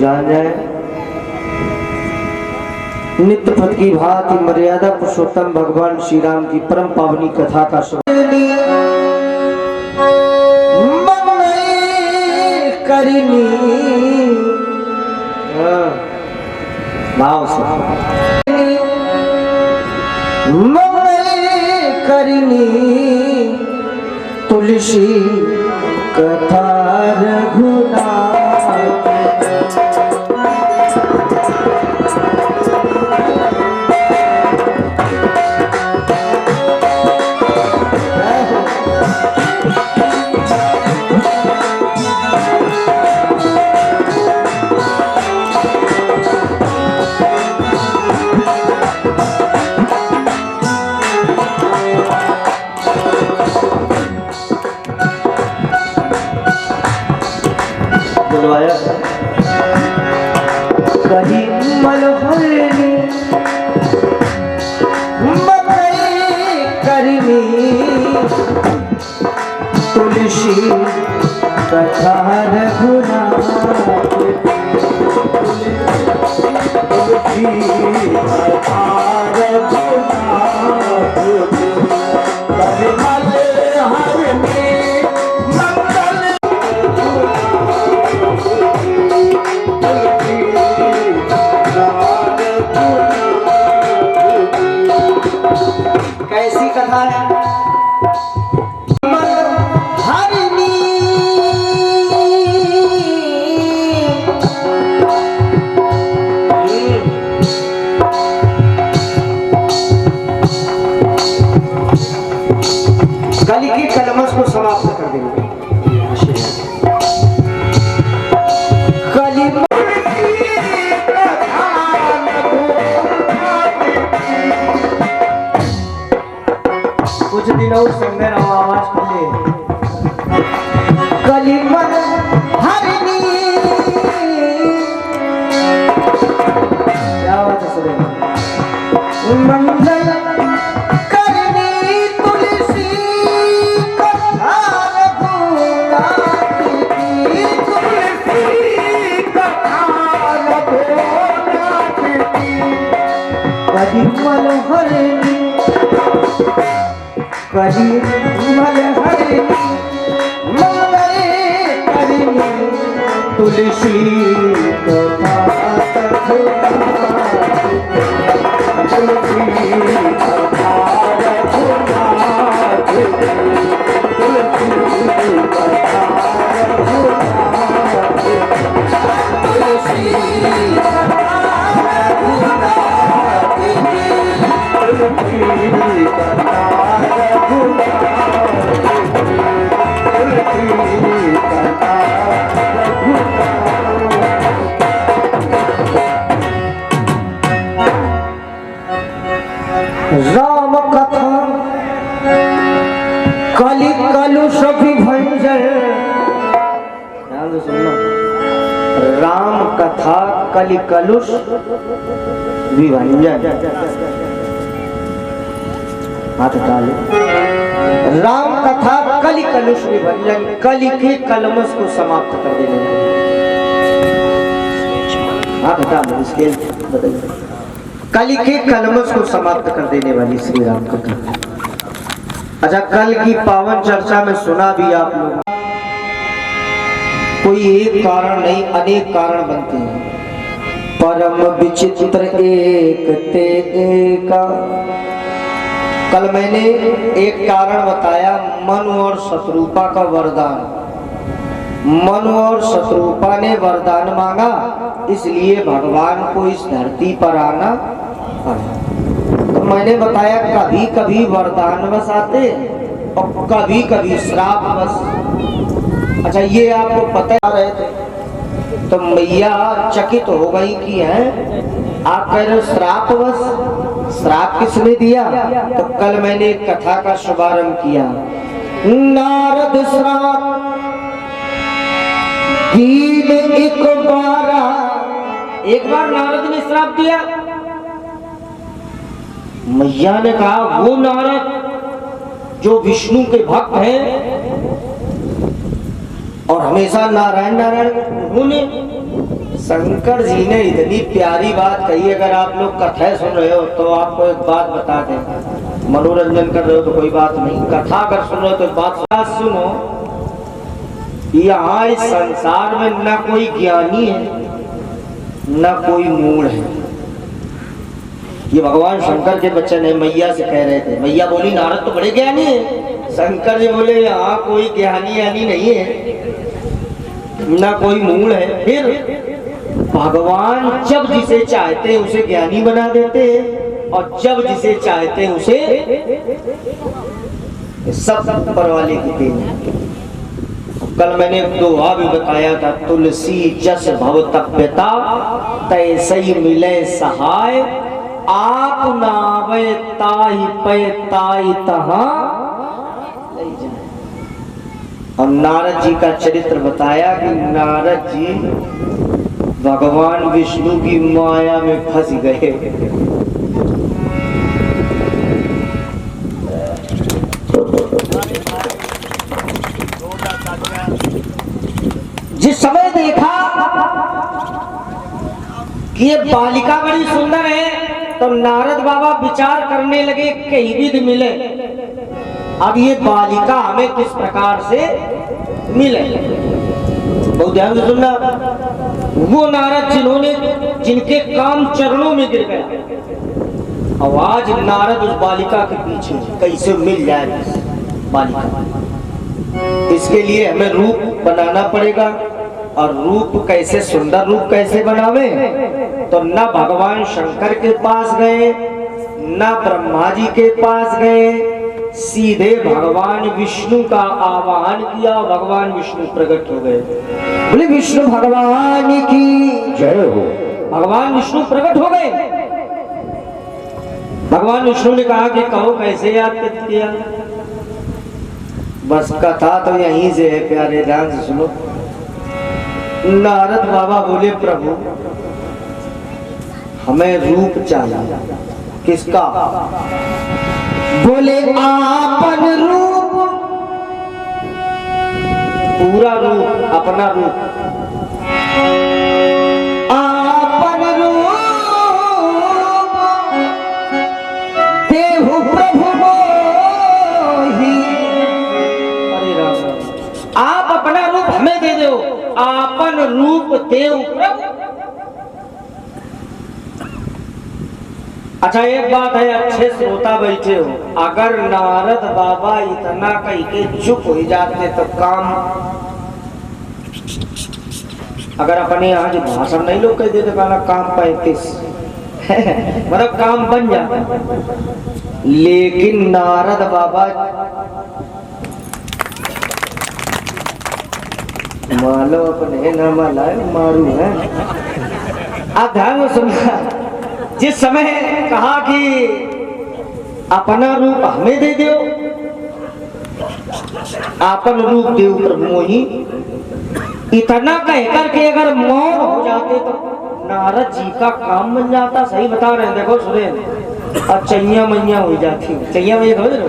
जान जाए नित्य पद की भांति मर्यादा पुरुषोत्तम भगवान श्री राम की परम पावनी कथा का करनी भाव से करनी तुलसी कथा रघुनाथ कही मलहरनी करनी तुलसी कथा रघुनाथ तुलसी कथा कैसी कथा है? कली की कलमस को समाप्त कर देंगे। कुछ दिनों से मेरा आवाज खुले कलिमन हरनी क्या बात है सुने मंगल करनी तुलसी कथा रघुनाथ की तुलसी कथा रघुनाथ की कलिमन हरनी कली मलहरनी करनी तुलसी कथा राम कथा कलि कलुष विभंजन। ध्यान से सुनना, राम कथा कलि कलुष विभंजन। हाथ डाले। राम कथा कलि कलुष विभंजन, कलि के कलमस को समाप्त कर देने वाली। हाथ डाले, इसके बदल कलि के कलमस को समाप्त कर देने वाली श्री राम कथा। अच्छा, कल की पावन चर्चा में सुना भी आप लोग, कोई एक कारण नहीं अनेक कारण बनते हैं। परम विचित्र एक ते एका। कल मैंने एक कारण बताया, मनु और शत्रुपा का वरदान। मनु और शत्रुपा ने वरदान मांगा, इसलिए भगवान को इस धरती पर आना पड़ा। तो मैंने बताया कभी कभी वरदानवश आते और कभी कभी श्रापवश। अच्छा, ये आपको पता रहे थे तो मैया चकित हो गई कि है आप कह रहे हो श्रापवश। श्राप किसने दिया? तो कल मैंने एक कथा का शुभारंभ किया। नारद श्राप एक बार नारद ने श्राप दिया। मैया ने कहा वो नारद जो विष्णु के भक्त हैं और हमेशा नारायण नारायण, उन्होंने शंकर जी ने इतनी प्यारी बात कही। अगर आप लोग कथा सुन रहे हो तो आपको एक बात बता दें, मनोरंजन कर रहे हो तो कोई बात नहीं, कथा अगर सुन रहे हो तो बात सुनो। यहाँ इस संसार में न कोई ज्ञानी है न कोई मूढ़ है। ये भगवान शंकर के बच्चे ने मैया से कह रहे थे। मैया बोली नारद तो बड़े ज्ञानी है। शंकर जी बोले यहाँ कोई ज्ञानी यानी नहीं है ना कोई मूल है। फिर भगवान जब जिसे चाहते हैं उसे ज्ञानी बना देते हैं और जब जिसे चाहते हैं उसे सब पर वाले की देन। कल मैंने एक दोहा भी बताया था, तुलसी जस भव तप्यता तैसे ही मिले सहाय, आप नावे ताहि पे ताहि तहा। और नारद जी का चरित्र बताया कि नारद जी भगवान विष्णु की माया में फंस गए। जिस समय देखा कि ये बालिका बड़ी सुंदर है तो नारद बाबा विचार करने लगे कहीं विधि मिले, अब ये बालिका हमें किस प्रकार से मिले। बहुत ध्यान से सुनना। वो नारद जिनके काम चरणों में गिर गया, और आज नारद उस बालिका के पीछे कैसे मिल जाए बालिका। इसके लिए हमें रूप बनाना पड़ेगा। और रूप कैसे, सुंदर रूप कैसे बनावे, तो न भगवान शंकर के पास गए न ब्रह्मा जी के पास गए, सीधे भगवान विष्णु का आवाहन किया। भगवान विष्णु प्रकट हो गए। बोले विष्णु भगवान की जय हो। भगवान विष्णु प्रकट हो गए। भगवान विष्णु ने कहा कि कहो कैसे याद किया। बस कथा तो यहीं से है प्यारे, ध्यान से सुनो। नारद बाबा बोले प्रभु हमें रूप चाहिए। किसका? बोले आपन रूप, पूरा रूप, अपना रूप। आपन रूप देहु प्रभु मोहि। अरे राम, आप अपना रूप हमें दे दो। आपन रूप देव प्रभु। अच्छा एक बात है, अच्छे श्रोता बैठे हो, अगर नारद बाबा इतना कह के चुप हो जाते तो काम, अगर अपने यहाँ जो भाषण नहीं लोग कह देते कहना काम 35 मतलब काम बन जाता। लेकिन नारद बाबा मालो अपने न मलाए मारू है। आप ध्यान में सुनना। जिस समय कहा कि अपना रूप हमें दे दो, आपन रूप देव प्रभु मोहि, इतना कहकर के अगर मौन हो जाते तो नारद जी का काम बन जाता। सही बता रहे हैं, देखो सुरेंद्र, अब चैया मैया हो जाती। चैया मैया समझ रहे हो,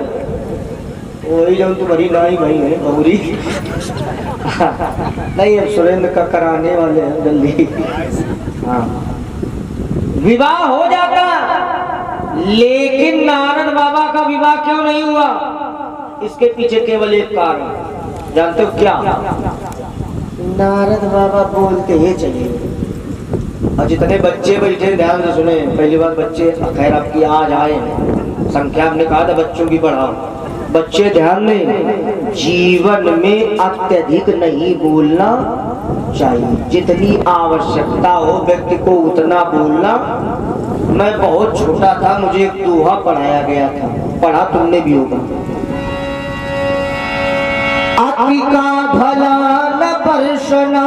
वही जो तुम्हारी नाई भाई है गौरी। नहीं अब सुरेंद्र का कराने वाले हैं जल्दी। हाँ विवाह हो जाता, लेकिन नारद बाबा का विवाह क्यों नहीं हुआ? इसके पीछे केवल एक कारण, जानते हो क्या? नारद बाबा बोलते ही चलिए। और जितने बच्चे बैठे ध्यान से सुने। पहली बार बच्चे खैर आपकी आज आए, संख्या हमने कहा था बच्चों की बढ़ाओ। बच्चे ध्यान में, जीवन में अत्यधिक नहीं बोलना चाहिए। जितनी आवश्यकता हो व्यक्ति को उतना बोलना। मैं बहुत छोटा था, मुझे एक दोहा पढ़ाया गया था, पढ़ा तुमने भी होगा। अति का भला न परसना,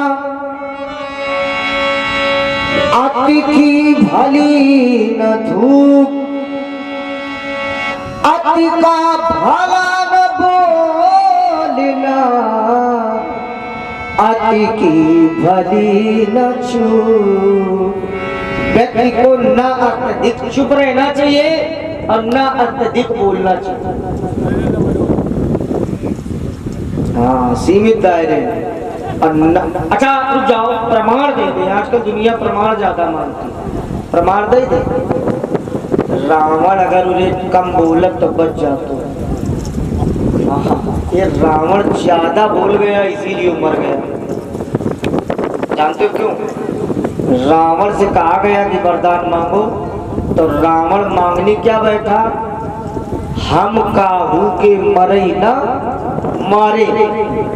अति की भली न धूप, अति का भला न बोलना, अति की भली न चूप। व्यक्ति को न अत्यधिक चुप रहना चाहिए और न अत्यधिक बोलना चाहिए। हाँ सीमित दायरे। अच्छा रुक जाओ, प्रमाण दे दे। आजकल दुनिया प्रमाण ज्यादा मानती है, प्रमाण दे दे। रावण अगर उन्हें कम बोलत तो बच जातो। ये रावण ज्यादा बोल गया इसीलिए मर गया। जानते हो क्यों? रावण से कहा गया कि वरदान मांगो, तो रावण मांगने क्या बैठा, हम काहू के मरे ना मारे।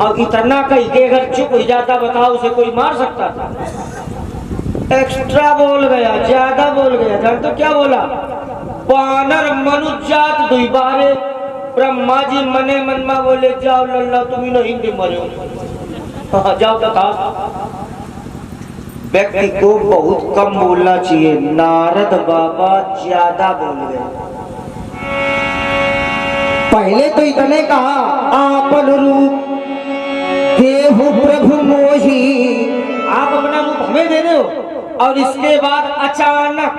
और इतना कही के अगर चुप हो जाता, बताओ उसे कोई मार सकता था? एक्स्ट्रा बोल गया, ज्यादा बोल गया। जानते तो क्या बोला? वानर मनुष्य जात दुई बारे। ब्रह्मा जी मने मन में बोले जाओ लल्ला तुम नहीं मरे हो, जाओ बता। व्यक्ति को बहुत कम बोलना चाहिए। नारद बाबा ज्यादा बोल गए। पहले तो इतने कहा आपन रूप देहु प्रभु मोही, आप अपना रूप हमें दे रहे हो। और इसके बाद अचानक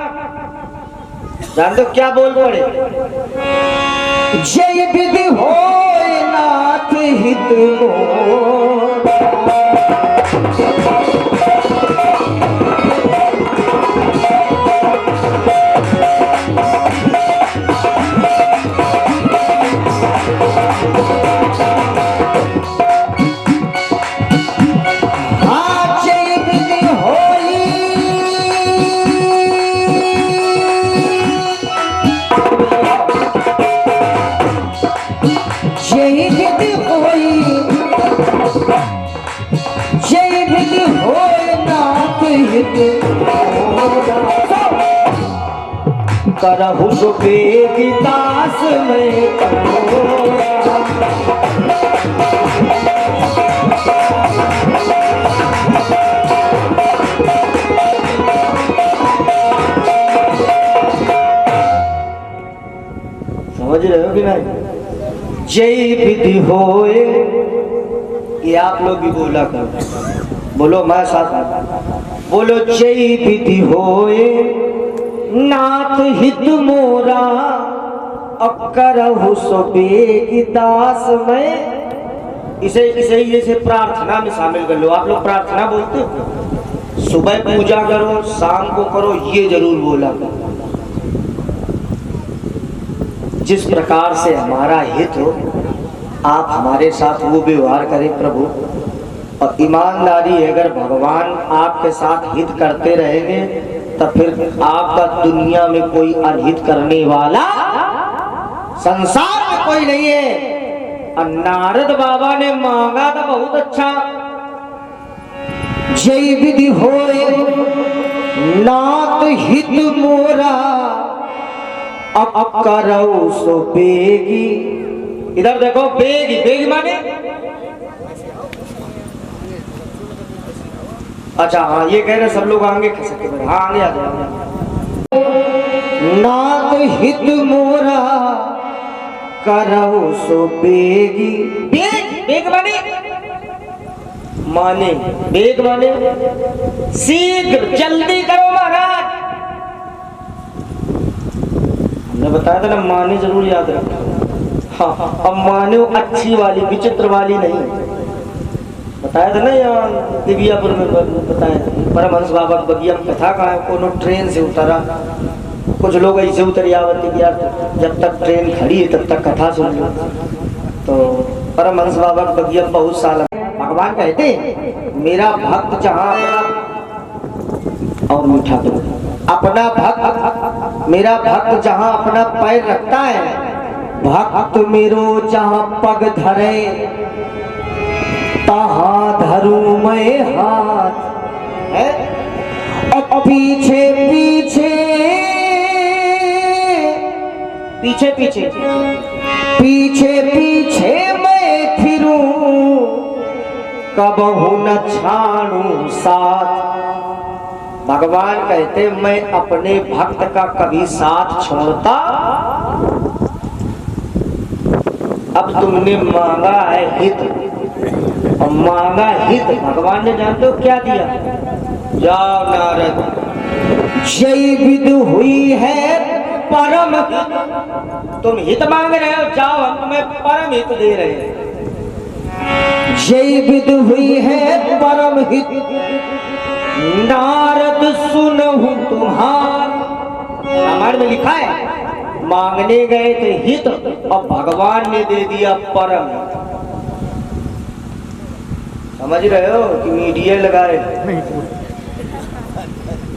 जान दो क्या बोल पड़े, जय विधि होय नाथ हित मोर। करहु बेगिदास में समझ रहे हो कि नहीं? जय विधि होए, ये आप लोग भी बोला करो, बोलो मैं साथ बोलो। जय विधि होए नाथ हित मोरा, करहु सो बेगिदास में। इसे ही जैसे प्रार्थना में शामिल कर लो। आप लोग प्रार्थना बोलते हो, सुबह पूजा करो, शाम को करो, ये जरूर बोला करो। जिस प्रकार से हमारा हित हो, आप हमारे साथ वो व्यवहार करें प्रभु। और ईमानदारी, अगर भगवान आपके साथ हित करते रहेंगे तो फिर आपका दुनिया में कोई अनहित करने वाला संसार में कोई नहीं है। और नारद बाबा ने मांगा था बहुत अच्छा, जय विधि होए नाथ हित मोरा, अब करो सो बेगी। इधर देखो, बेगी, बेगी माने अच्छा हाँ, ये कह रहे सब लोग आगे खसके, हाँ आगे आ जाओ। नाथ हित मोरा करो सो बेगी। बेग, बेग माने बेग माने शीघ्र, जल्दी करो महाराज। हमने बताया था ना, माने जरूर याद रखो। हाँ, अब माने वो अच्छी वाली, विचित्र वाली नहीं। बताया था ना यहाँ दिव्यापुर में, बताया परमहंस बाबा बगिया कथा का है। कोनो ट्रेन से उतरा, कुछ लोग ऐसे उतर आवत कि यार जब तक ट्रेन खड़ी है तब तक कथा सुन लो। तो परमहंस बाबा बगिया बहुत साल, भगवान कहते मेरा भक्त जहाँ अपना, और मीठा करो, अपना भक्त, मेरा भक्त जहाँ अपना पैर रखता है, भक्त मेरो जहाँ पग धरे तहाँ धरूं मैं हाथ। है और पीछे पीछे पीछे पीछे पीछे पीछे मैं फिरूं, कबहू न छाड़ूं साथ। भगवान कहते मैं अपने भक्त का कभी साथ छोड़ता। अब तुमने मांगा है हित, और मांगा हित, भगवान ने जानते हो क्या दिया? जाओ नारद, जय विधि हुई है परम हित। तुम हित मांग रहे हो, जाओ हम तुम्हें परम हित दे रहे हैं। जय विद हुई है परम हित, नारद सुनहु तुम्हार। रामायण में लिखा है मांगने गए थे हित और भगवान ने दे दिया परम। समझ रहे हो कि मीडिया लगाए?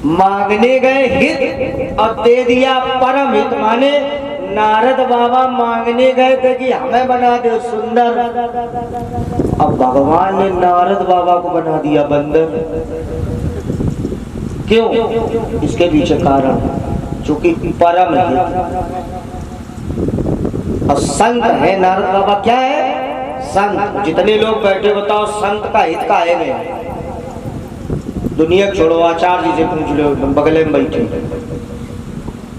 मांगने गए हित और दे दिया परम हित, माने नारद बाबा मांगने गए थे कि हमें बना दो सुंदर, अब भगवान ने नारद बाबा को बना दिया बंदर। क्यों? इसके पीछे कारण चूंकि परम है और संत है। नारद बाबा क्या है? संत। जितने लोग बैठे बताओ संत का हित का है नहीं। दुनिया छोड़ो, आचार्य जी से पूछ लो बगल में बैठे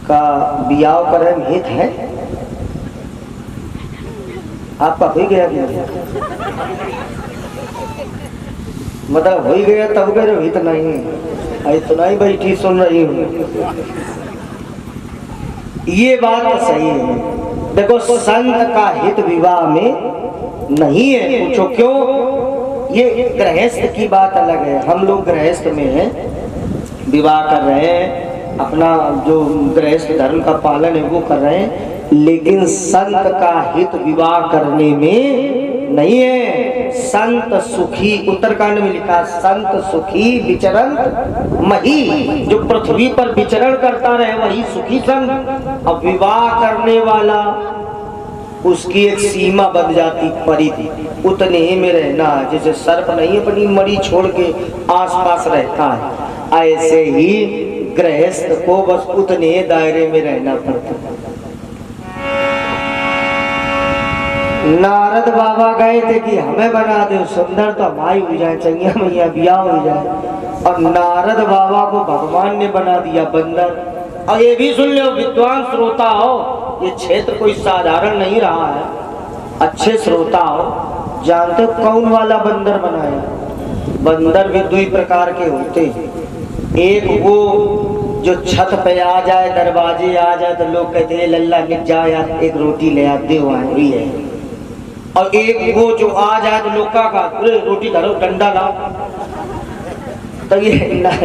का बियाह करे हित है? आपका हो गया मतलब हो गया तब कह रहे हित नहीं। अरे सुनाई बैठी सुन रही हूँ, ये बात तो सही है। देखो संत का हित विवाह में नहीं है। पूछो क्यों? ये गृहस्थ की बात अलग है। हम लोग गृहस्थ में हैं, विवाह कर रहे हैं, अपना जो गृहस्थ धर्म का पालन है वो कर रहे हैं, लेकिन संत का हित विवाह करने में नहीं है। संत सुखी, उत्तरकांड में लिखा संत सुखी विचरण मही, जो पृथ्वी पर विचरण करता रहे वही सुखी संत। अब विवाह करने वाला उसकी एक सीमा बन जाती, परिधि, उतने ही में रहना है। जैसे सर्प नहीं अपनी मरी छोड़ के आसपास रहता है, ऐसे ही गृहस्थ को बस उतने दायरे में रहना पड़ता है। नारद बाबा गए थे कि हमें बना दे सुंदर, तो भाई हो जाए, चंगिया मैया ब्याह हो जाए, और नारद बाबा को भगवान ने बना दिया बंदर। और ये भी सुन लो विद्वान श्रोता हो, ये क्षेत्र कोई साधारण नहीं रहा है। अच्छे श्रोता हो, जानते हो कौन वाला बंदर बनाया? बंदर भी दो प्रकार के होते हैं। एक वो जो छत पे आ जाए, दरवाजे आ जाए तो लोग कहते हैं लल्ला मिट जा यार, एक रोटी ले आते हो भी है। और एक वो जो आ जाए तो लोग का रोटी धरो डंडा लाओ। तो ये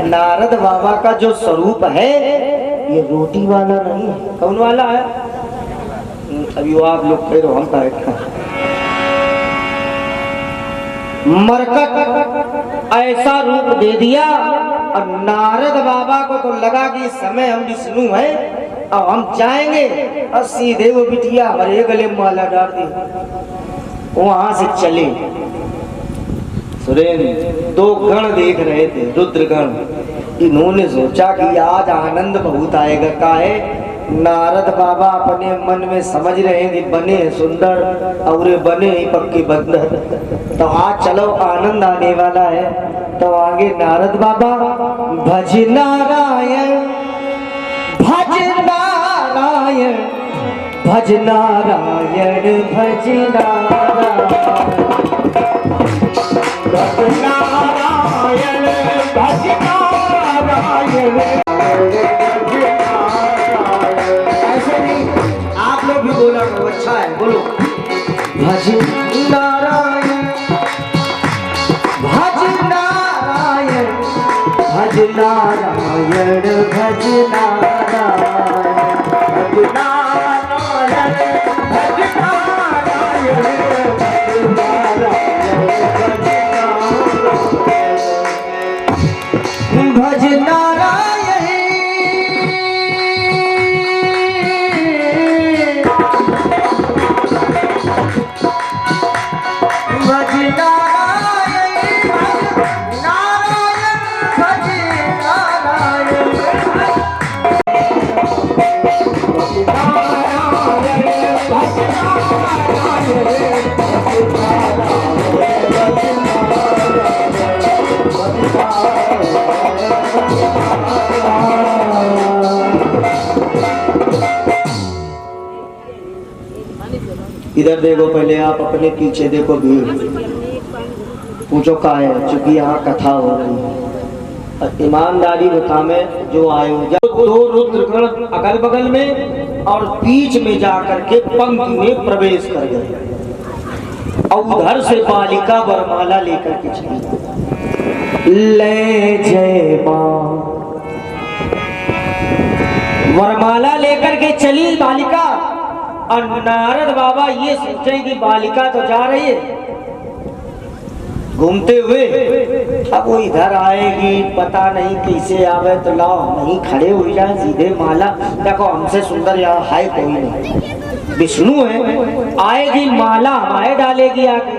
नारद बाबा का जो स्वरूप है ये रोटी वाला नहीं है। कौन वाला है? अभी वो आप लोग कह रहे, हम का मरकट ऐसा रूप दे दिया। और नारद बाबा को तो लगा कि इस समय हम विष्णु हैं और हम जाएंगे, और सीधे वो बिटिया हमारे गले में माला डाल दी, वहां से चले। सुरेंद्र दो गण देख रहे थे, रुद्र गण। इन्होंने सोचा कि आज आनंद बहुत आएगा। का है? नारद बाबा अपने मन में समझ रहे हैं कि बने सुंदर और बने ही पक्के बंदर, तो आज चलो आनंद आने वाला है। तो आगे नारद बाबा भज नारायण भज नारायण भज नारायण भज नारायण भज नारायण भज नारायण। ऐसे नहीं, आप लोग भी बोला करो, अच्छा है, बोलो भज नारायण भज नारायण भज नारायण भज नारायण भज नारायण भज नारायण भज नारायण भज नारायण भज नारायण भज नारायण इधर देखो, पहले आप अपने पीछे देखो, भीड़ पूछो का है, चूंकि यहाँ कथा हो रही है। ईमानदारी बता में जो आयोजक दो रुद्रगण अगल बगल में और बीच में जाकर के पंक्ति में प्रवेश कर गए। और उधर से बालिका वरमाला लेकर के चली। ले जय मां, वरमाला लेकर के चली बालिका। और नारद बाबा ये सोचे कि बालिका तो जा रही है घूमते हुए, अब वो इधर आएगी पता नहीं कैसे आवे, तो लाओ हम ही खड़े हो जाए सीधे माला। देखो हमसे सुंदर यहाँ है कोई नहीं, विष्णु है, आएगी माला हमारे डालेगी आगे,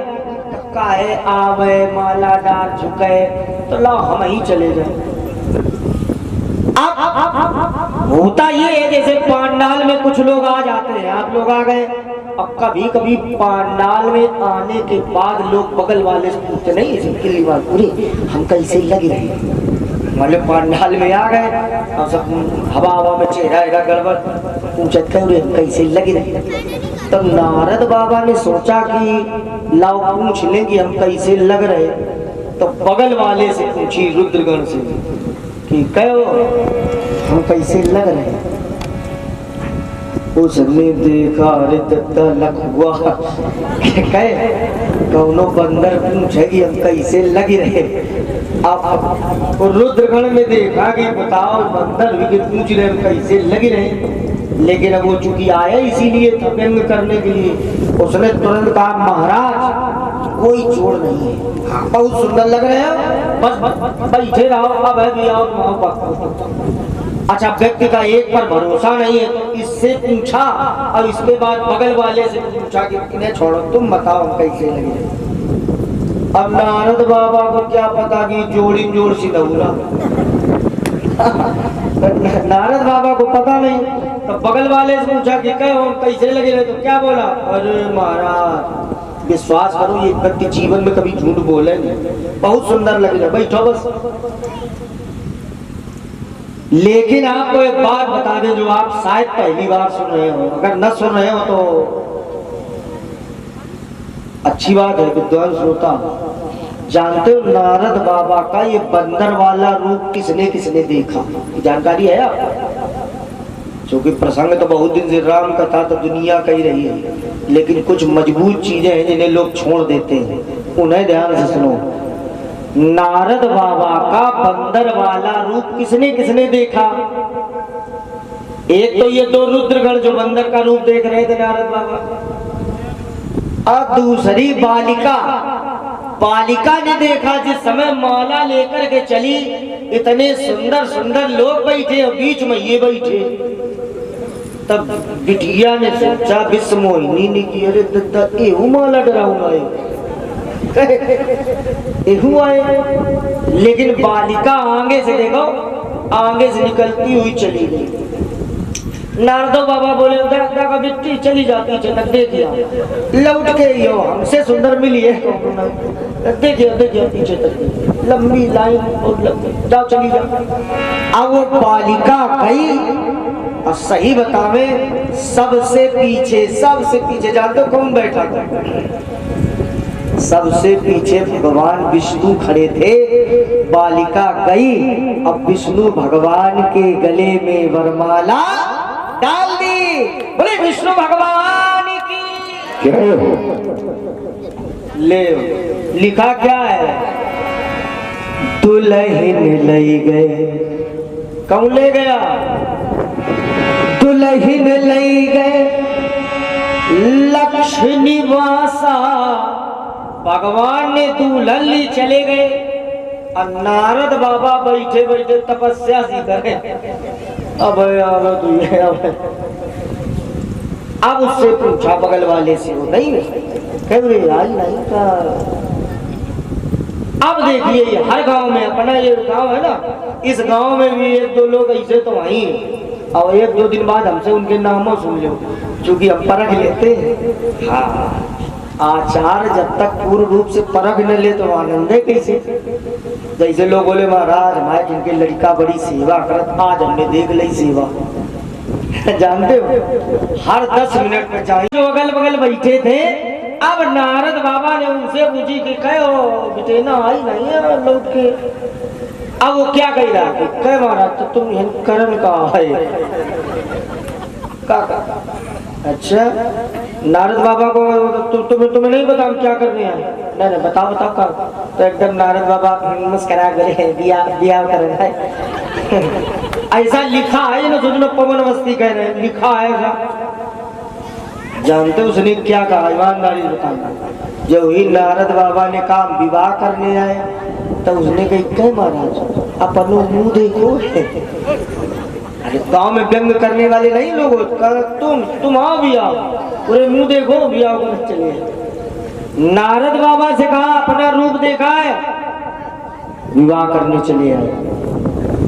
काहे आवे माला डाल चुके, तो लाओ हम ही चले जाए। अब होता ये है जैसे पांडाल में कुछ लोग आ जाते हैं, आप लोग आ गए, अब कभी कभी पांडाल में आने के बाद लोग बगल वाले से पूछते नहीं किल्ली बात पूरी हम कैसे लग रहे, मतलब पांडाल में आ गए और सब हवा हवा में चेहरा गड़बड़ पूछत करे कैसे लग रहे। तो नारद बाबा ने सोचा कि लाओ पूछ लें कि हम कैसे लग रहे, तो बगल वाले से पूछी रुद्रगण से कि कहो हम कैसे लग रहे हैं। उसने देखा अरे लग हुआ कहे कौनो बंदर पूछे कि हम कैसे लग रहे। अब रुद्रगण में देखा कि बताओ बंदर भी पूछ रहे हम कैसे लग रहे, लेकिन अब वो चूंकि आया इसीलिए था व्यंग करने के लिए, उसने तुरंत कहा महाराज कोई जोड़ नहीं है, बहुत सुंदर लग रहे हैं, बस बैठे रहो, अब है भी आओ। अच्छा व्यक्ति का एक पर भरोसा नहीं है, तो इससे पूछा और इसके बाद बगल वाले से पूछा कि इन्हें छोड़ो तुम बताओ कैसे लगे। अब नारद बाबा को क्या पता कि जोड़ी जोड़ सी दौरा नारद बाबा को पता नहीं, तो बगल वाले से पूछा कि कहो कैसे लगे रहे, तो क्या बोला, अरे महाराज विश्वास करो ये व्यक्ति जीवन में कभी झूठ बोले नहीं, बहुत सुंदर लग रहा, बैठो बस। लेकिन आपको एक बात बता दें जो आप शायद पहली बार सुन रहे हो, अगर न सुन रहे हो तो अच्छी बात है, विद्वान श्रोता जानते हो नारद बाबा का ये बंदर वाला रूप किसने किसने देखा, जानकारी है आपको? क्योंकि प्रसंग तो बहुत दिन से राम कथा तो दुनिया का ही रही है, लेकिन कुछ मजबूत चीजें हैं जिन्हें लोग छोड़ देते हैं, उन्हें ध्यान से सुनो। नारद बाबा का बंदर वाला रूप किसने किसने देखा? एक तो ये दो रुद्रगण जो बंदर का रूप देख रहे थे नारद बाबा, और दूसरी बालिका, बालिका ने देखा जिस समय माला लेकर के चली इतने सुंदर सुंदर लोग बैठे और बीच में ये बैठे, तब बिटिया ने सोचा विश्व मोहिनी ने की अरे दत्ता एहू माला डराऊंगा एहू आए, लेकिन बालिका आगे से देखो आगे से निकलती हुई चली गई। नारदो बाबा बोले देखो बिट्टी चली जाती चलक देखिए लौट के यो हमसे सुंदर मिली है, देखिए देखिए पीछे तक लंबी लाइन और जाओ चली जाओ। अब वो बालिका गई और सही बतावे सबसे पीछे जानते हो कौन बैठा था? सबसे पीछे भगवान विष्णु खड़े थे। बालिका गई अब विष्णु भगवान के गले में वरमाला डाल दी। बोले विष्णु भगवान की ले लिखा क्या है? दुल्हन ले गए। कौन ले गया? दुल्हन ले गए लक्ष्य निवासा। भगवान ने दुल्हन ली चले गए और नारद बाबा बैठे बैठे तपस्या सी करे। अब उससे पूछा बगल वाले से, वो नहीं आज नहीं था। अब देखिए हर गांव में, अपना ये गांव है ना, इस गांव में भी एक दो लोग ऐसे तो वहीं, और एक दो दिन बाद हमसे उनके नामों सुन लो, क्योंकि हम परख लेते हैं। हाँ, आचार जब तक पूर्ण रूप से परख न ले तो आनंद है कैसे? जैसे लोग बोले महाराज हमारे जिनके लड़का बड़ी सेवा करत, आज हमने देख ली सेवा। जानते हो हर 10 मिनट में चाहिए। जो अगल बगल बैठे थे, अब नारद बाबा ने उनसे पूछी कि कहो बेटेना आई नहीं है लौट के। अब वो क्या कह रहा है? कह महाराज तो तुम करण का है का अच्छा, नारद बाबा को तुम्हें नहीं पता हम क्या करने आए? नहीं नहीं, बताओ बताओ क्या? तो एकदम नारद बाबा मुस्करा गए, दिया दिया कर रहा है। ऐसा लिखा है ना, सोचना पवन अवस्थी कह रहे हैं, लिखा है ऐसा। जानते उसने क्या कहा? ईमानदारी बताना। जब ही नारद बाबा ने कहा विवाह करने आए, तो उसने कही कह महाराज अपनो मुंह देखो। अरे गांव में व्यंग करने वाले नहीं लोग, तुम आओ भी आओ, पूरे मुंह देखो भी आओ, चलिए। नारद बाबा से कहा अपना रूप देखा है, विवाह करने चले आए,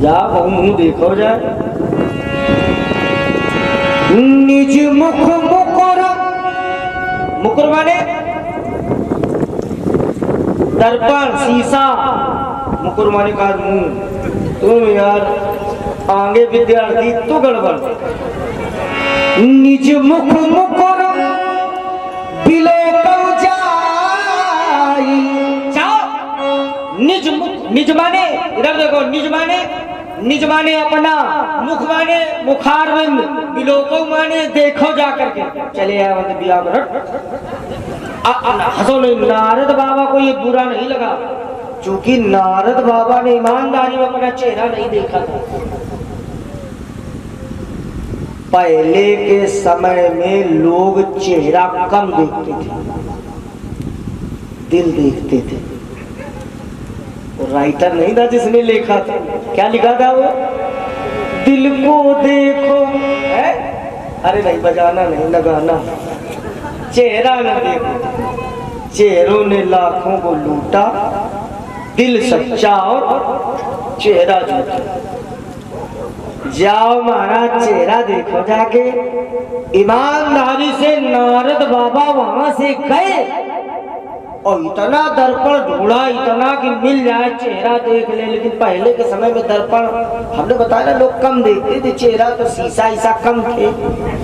जाओ मुंह देखो जाए। निज मुख मुकुर, मुकुर माने दर्पण शीशा, मुकुर माने का मुंह। तुम यार आगे विद्यार्थी तो गड़बड़। निज मुख मुकुर बिलोकौ जाई, जाओ निज मुख, निज माने इधर देखो, निज माने अपना, मुख माने मुखारविंद, बिलोकौ माने देखो जा करके, चले आए मतलब बिया में। हंसो नहीं, नारद बाबा को ये बुरा नहीं लगा, क्योंकि नारद बाबा ने ईमानदारी में अपना चेहरा नहीं देखा था। पहले के समय में लोग चेहरा कम देखते थे, दिल देखते थे। राइटर नहीं था जिसने लिखा था, क्या लिखा था वो? दिल को देखो है? अरे नहीं, बजाना नहीं, लगाना। चेहरा न देखो, चेहरों ने लाखों को लूटा, दिल सच्चा और चेहरा झूठा। जाओ महाराज चेहरा देखो जाके। ईमानदारी से नारद बाबा वहां से गए और इतना दर्पण ढूंढा, इतना कि मिल जाए चेहरा देख ले। लेकिन पहले के समय में दर्पण हमने बताया ना, लोग कम देखते थे चेहरा, तो शीशा ईसा कम थे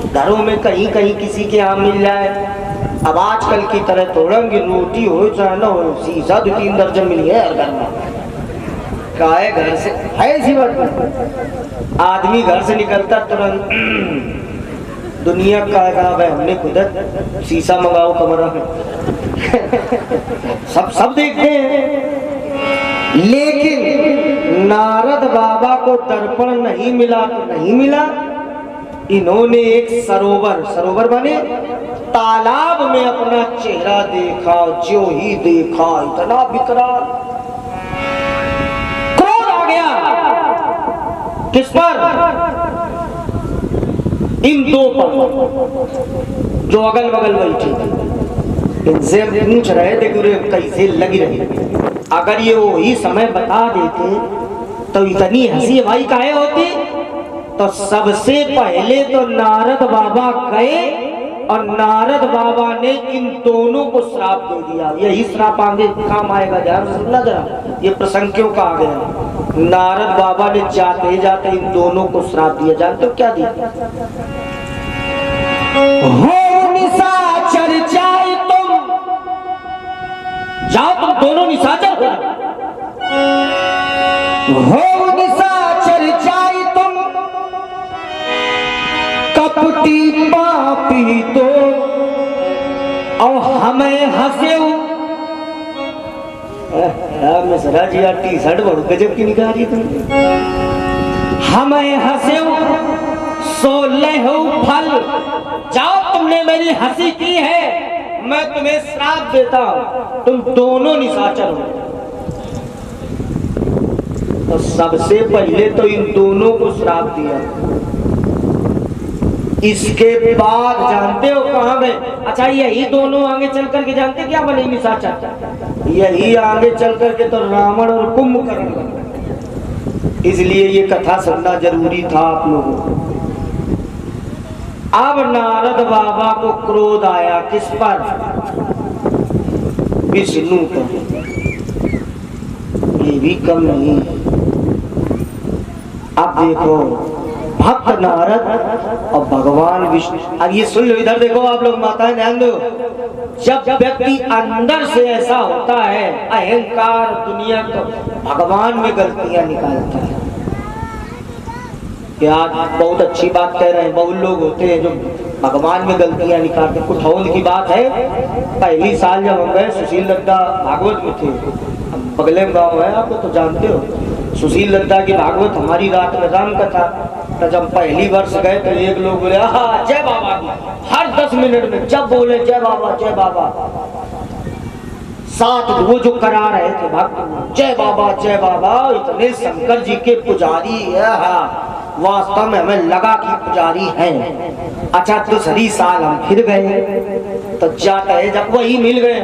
घरों में, कहीं कहीं किसी के यहाँ मिल जाए। अब आजकल की तरह थोड़ा की रोटी हो चाहे ना हो, शीशा 2-3 दर्जन मिली है हर घर में। काहे घर से है ऐसी बात, आदमी घर से निकलता तुरंत दुनिया का भाई हमने खुद शीशा मंगाओ कमरा में। सब देखते हैं। लेकिन नारद बाबा को दर्पण नहीं मिला तो नहीं मिला, इन्होंने एक सरोवर बने तालाब में अपना चेहरा देखा। जो ही देखा इतना विकराल, क्रोध आ गया। किस पर? इन दो पर जो अगल बगल बैठे थे। इनसे पूछ रहे थे कि कैसे लगी रही। अगर ये वही समय बता देते तो इतनी हंसी भाई काहे होती। तो सबसे पहले तो नारद बाबा गए और नारद बाबा ने इन दोनों को श्राप दे दिया। यही श्राप आगे काम आएगा, ध्यान से सुनना जरा, ये प्रसंग क्यों कहा गया। नारद बाबा ने जाते जाते इन दोनों को श्राप दिया। जानते हो क्या दिया? हो निशाचर जाए तुम, जाओ तुम दोनों निशाचर हो निशाचर जाए तुम, कपटी पापी तो और हमें हंसे। मिश्रा जी यार टी शर्ट बहुत गजब की निकाली तुमने। हमें हंसे 16 फल, जाओ तुमने मेरी हंसी की है, मैं तुम्हें श्राप देता हूं, तुम दोनों निशाचर हो। तो सबसे पहले तो इन दोनों को श्राप दिया। इसके बाद जानते हो कहां गए? अच्छा यही दोनों आगे चल करके जानते क्या बने निशाचर? यही आगे चल करके तो रावण और कुंभकर्ण बने। इसलिए ये कथा सुनना जरूरी था आप लोगों को। अब नारद बाबा को क्रोध आया, किस पर? विष्णु पर। ये भी कम नहीं। अब देखो भक्त नारद और भगवान विष्णु। अब ये सुन लो, इधर देखो आप लोग माताएं ध्यान दो। जब व्यक्ति अंदर से ऐसा होता है अहंकार दुनिया, तो भगवान में गलतियां निकालता है। कि आज बहुत अच्छी बात कह रहे हैं। बहुत लोग होते हैं जो भगवान में गलतियां निकालते। कुठौल की बात है, पहली साल जब हम गए, सुशील लद्दा भागवत में थे, हम बगले में गाँव है, आपको तो जानते हो, सुशील लद्दा की भागवत हमारी रात में राम कथा। तो जब पहली वर्ष गए तो एक लोग बोले जय बाबा की, हर 10 मिनट में जब बोले जय बाबा जय बाबा, साथ वो जो करा रहे थे भक्त जय बाबा, इतने शंकर जी के पुजारी है, वास्तव में हमें लगा कि पुजारी हैं। अच्छा, दूसरी साल हम फिर गए तो जाते है, जब वही मिल गए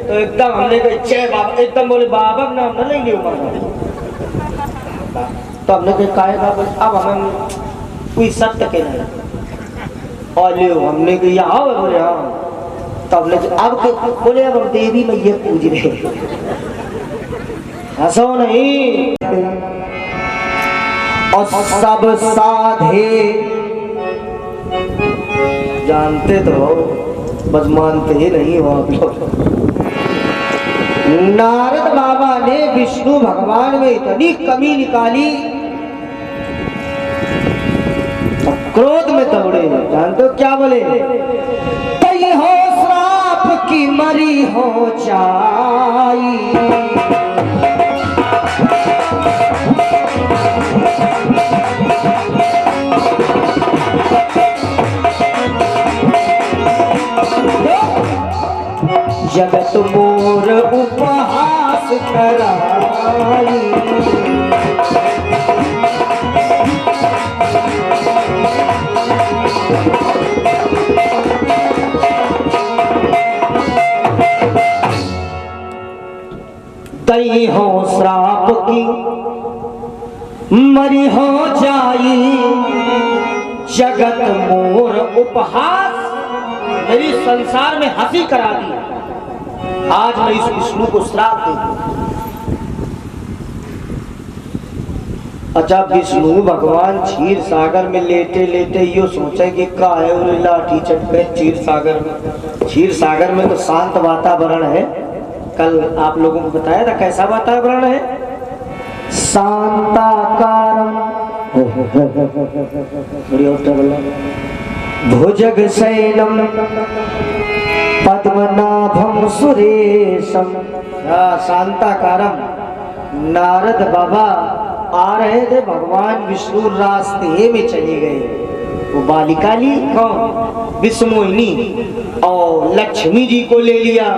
तो एकदम हमने कहा जय बाबा, एकदम बोले बाबा का नाम नहीं लियो मारा। तो हमने कहा अब हम कोई सत्य के नहीं और लियो, हमने कहा यहाँ बोले हाँ। तब अब बोले अब हम देवी मैया पूज रहे, हंसो नहीं। और सब साधे जानते तो हो, बस मानते ही नहीं हो आप लोग। नारद बाबा ने विष्णु भगवान में इतनी कमी निकाली, क्रोध में दौड़े। जानते हो क्या बोले? तई हो श्राप की मरी हो जाई, जगत मोर उपहास कराई। तई हो श्राप की मरी हो जाई, जगत मोर उपहास, मेरी संसार में हंसी करा दी। आज मैं इस विष्णु को श्राप दे। अच्छा, विष्णु भगवान क्षीर सागर में लेटे लेटे यो सोचे कि का है लाठी चटके क्षीर सागर में। क्षीर सागर में तो शांत वातावरण है, कल आप लोगों को बताया था कैसा वातावरण है, शांताकारम भुजग शैलम पद्मनाभम सुरेशम। शांताकारम। नारद बाबा आ रहे थे, भगवान विष्णु रास्ते में चले गए। वो बालिका ली कौन? विष्णुमोहिनी, और लक्ष्मी जी को ले लिया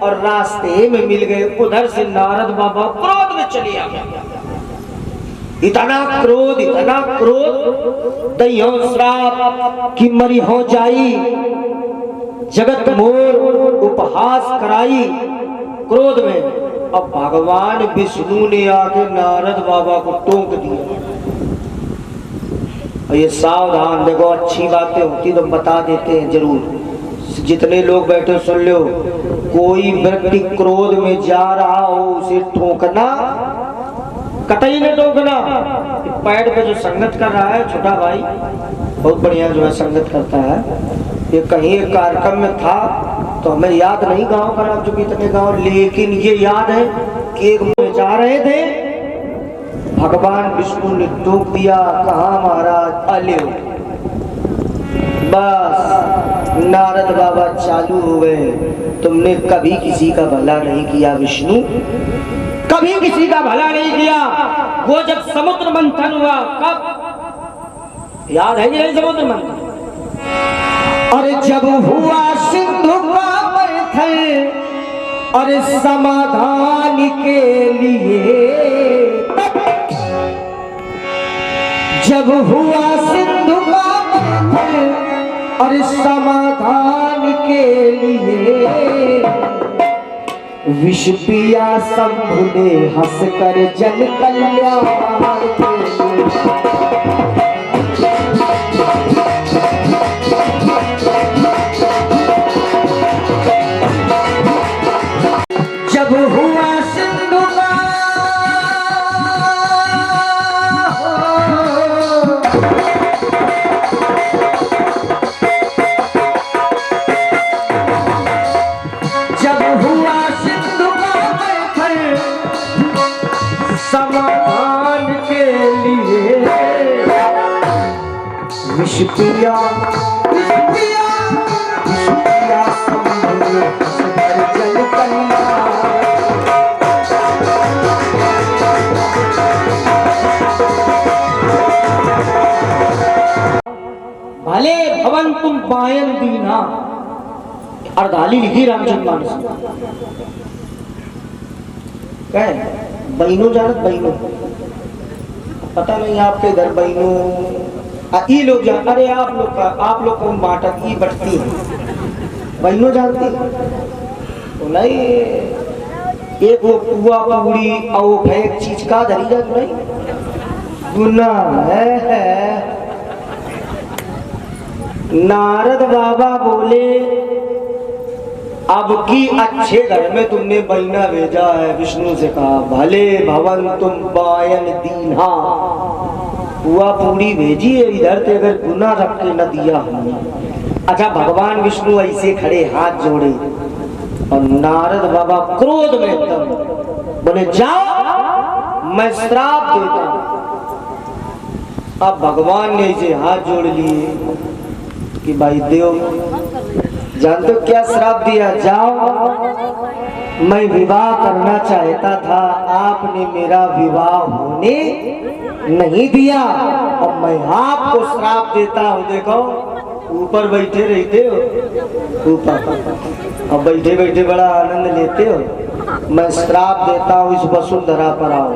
और रास्ते में मिल गए। उधर से नारद बाबा क्रोध में चले आ गए। इतना क्रोध दैयो श्राप की मरी हो जाई, जगत मोर उपहास कराई। क्रोध में अब भगवान विष्णु ने आके नारद बाबा को टोक दिया। और ये सावधान, देखो अच्छी बातें होती तो बता देते हैं जरूर। जितने लोग बैठे सुन लो, कोई व्यक्ति क्रोध में जा रहा हो उसे ठोकना कतई न टोकना। पैर पे जो संगत कर रहा है छोटा भाई, बहुत बढ़िया जो है संगत करता है, ये कहीं एक कार्यक्रम में था तो हमें याद नहीं गांव का नाम, चूंकि इतने गांव, लेकिन ये याद है कि एक में जा रहे थे, भगवान विष्णु ने टोक दिया। कहा महाराज आले हो, बस नारद बाबा चालू हो गए। तुमने कभी किसी का भला नहीं किया विष्णु, कभी किसी का भला नहीं किया। वो जब समुद्र मंथन हुआ, कब याद है कि नहीं समुद्र मंथन? और जब हुआ सिंधु का मंथन, और समाधान के लिए, जब हुआ सिंधु का मंथन और समाधान के लिए, विष पिया शंभु ने हंसकर जन कल्याण के लिए। जब हुआ सिंधु का समाधान के लिए, विष पिया विष पिया विष पिया शंभु सगर जल कन्या। भले भवन तुम बायन दीना, अर्धाली लिखी रामचंद्रमानस में। क्या है बहनों जानत बहनों, पता नहीं आपके घर बहनों ई लोग जान, अरे आप लोग कौन बाटक ई बटती है बहनों जानती तो नहीं। एक वो पुआ पूड़ी और एक चीज का धरी जा नहीं गुना है। नारद बाबा बोले अब की अच्छे घर में तुमने बहिना भेजा है। विष्णु से कहा भले भवन तुम बायन दीन्हा, हुआ पूरी भेजी है इधर से, अगर गुना रख के न दिया हमने। अच्छा भगवान विष्णु ऐसे खड़े हाथ जोड़े और नारद बाबा क्रोध में एकदम बोले जाओ मैं श्राप देता हूं। अब भगवान ने इसे हाथ जोड़ लिए कि भाई देव जानते हो क्या श्राप दिया, जाओ मैं विवाह करना चाहता था, आपने मेरा विवाह होने नहीं दिया, अब मैं आपको श्राप देता हूँ। देखो ऊपर बैठे रहते हो ऊपर, अब बैठे बैठे बड़ा आनंद लेते हो। मैं श्राप देता हूँ इस वसुंधरा पर आओ।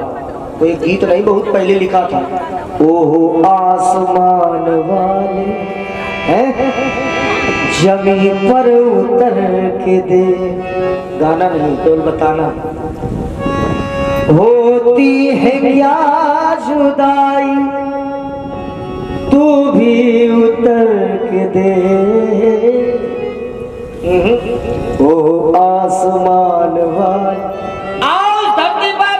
तो एक गीत नहीं बहुत पहले लिखा था, ओहो आसमान वाले जमीन पर उतर के दे, गाना नहीं तो बताना। होती है क्या जुदाई तू भी उतर के दे, ओ आसमान वाले आओ धरती पर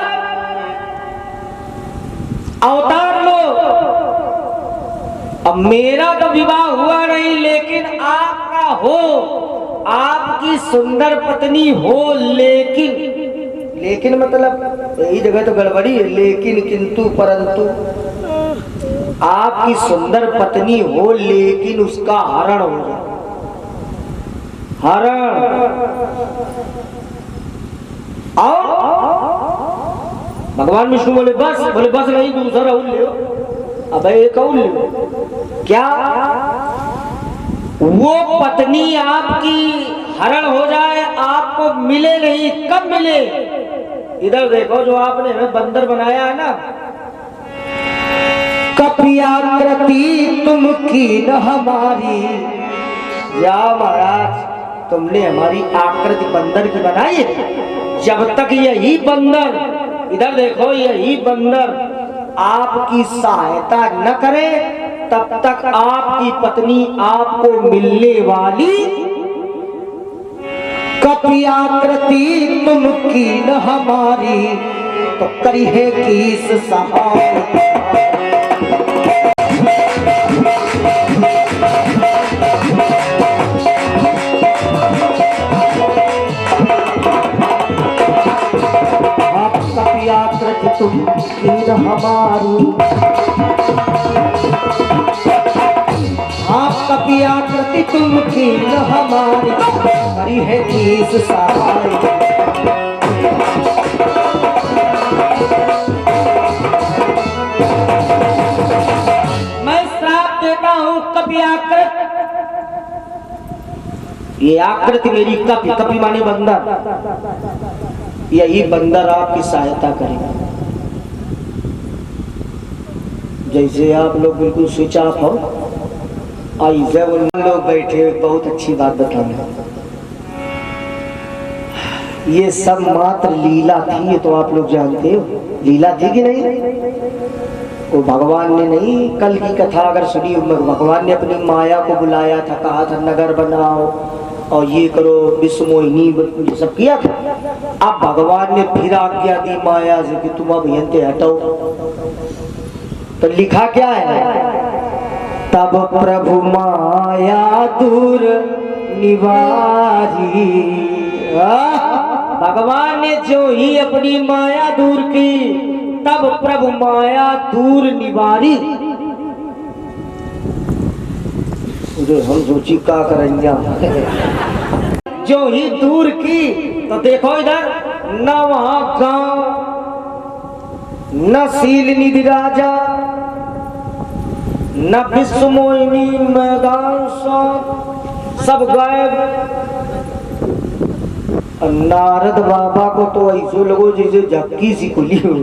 अवतार लो। अब मेरा तो विवाह हुआ नहीं लेकिन आपका हो, आपकी सुंदर पत्नी हो, लेकिन मतलब यही जगह तो गड़बड़ी है, लेकिन किंतु परंतु आपकी सुंदर पत्नी हो लेकिन उसका हरण हो जाए, हरण। और भगवान विष्णु बोले बस नहीं दूसरा और ले, अब एक और ले। क्या वो पत्नी आपकी हरण हो जाए, आपको मिले नहीं, कब मिले? इधर देखो जो आपने हमें बंदर बनाया है ना, कपियाकृति तुम की न हमारी, या महाराज तुमने हमारी आकृति बंदर की बनाई है। जब तक यही बंदर, इधर देखो यही बंदर आपकी सहायता न करे तब तक आपकी पत्नी आपको मिलने वाली। कपियाकृति तुम की न हमारी तो करी है किस सहायता। कपियाकृति तुम की न हमारी, आप कपियाकृति तुम की न हमारी करी है किस सहाय। मैं श्राप देता हूँ कपियाकृत, ये आकृति मेरी कपि, कपि माने बंदर, यही बंदर आपकी सहायता करेगा। जैसे आप लोग बिल्कुल स्विच ऑफ हो, ऐसे उन लोग बैठे बहुत अच्छी बात बताना। ये सब मात्र लीला थी, ये तो आप लोग जानते हो लीला थी कि नहीं। वो भगवान ने नहीं, कल की कथा अगर सुनी, भगवान ने अपनी माया को बुलाया था, कहा था नगर बनाओ और ये करो, विश्व मोहिनी, ये सब किया था। अब भगवान ने फिर आज्ञा दी माया से कि तुम अब यंते हटो। तो लिखा क्या है, तब प्रभु माया दूर निवारी। भगवान ने जो ही अपनी माया दूर की, तब प्रभु माया दूर निवारी। तो हम सोची का करेंगे जो ही दूर की तो देखो इधर न वहां गांव न सील निधि राजा न विश्व मोहिनी मैदान सब गायब। नारद बाबा को तो ऐसे लोगों जैसे झक्की सी खुली हो।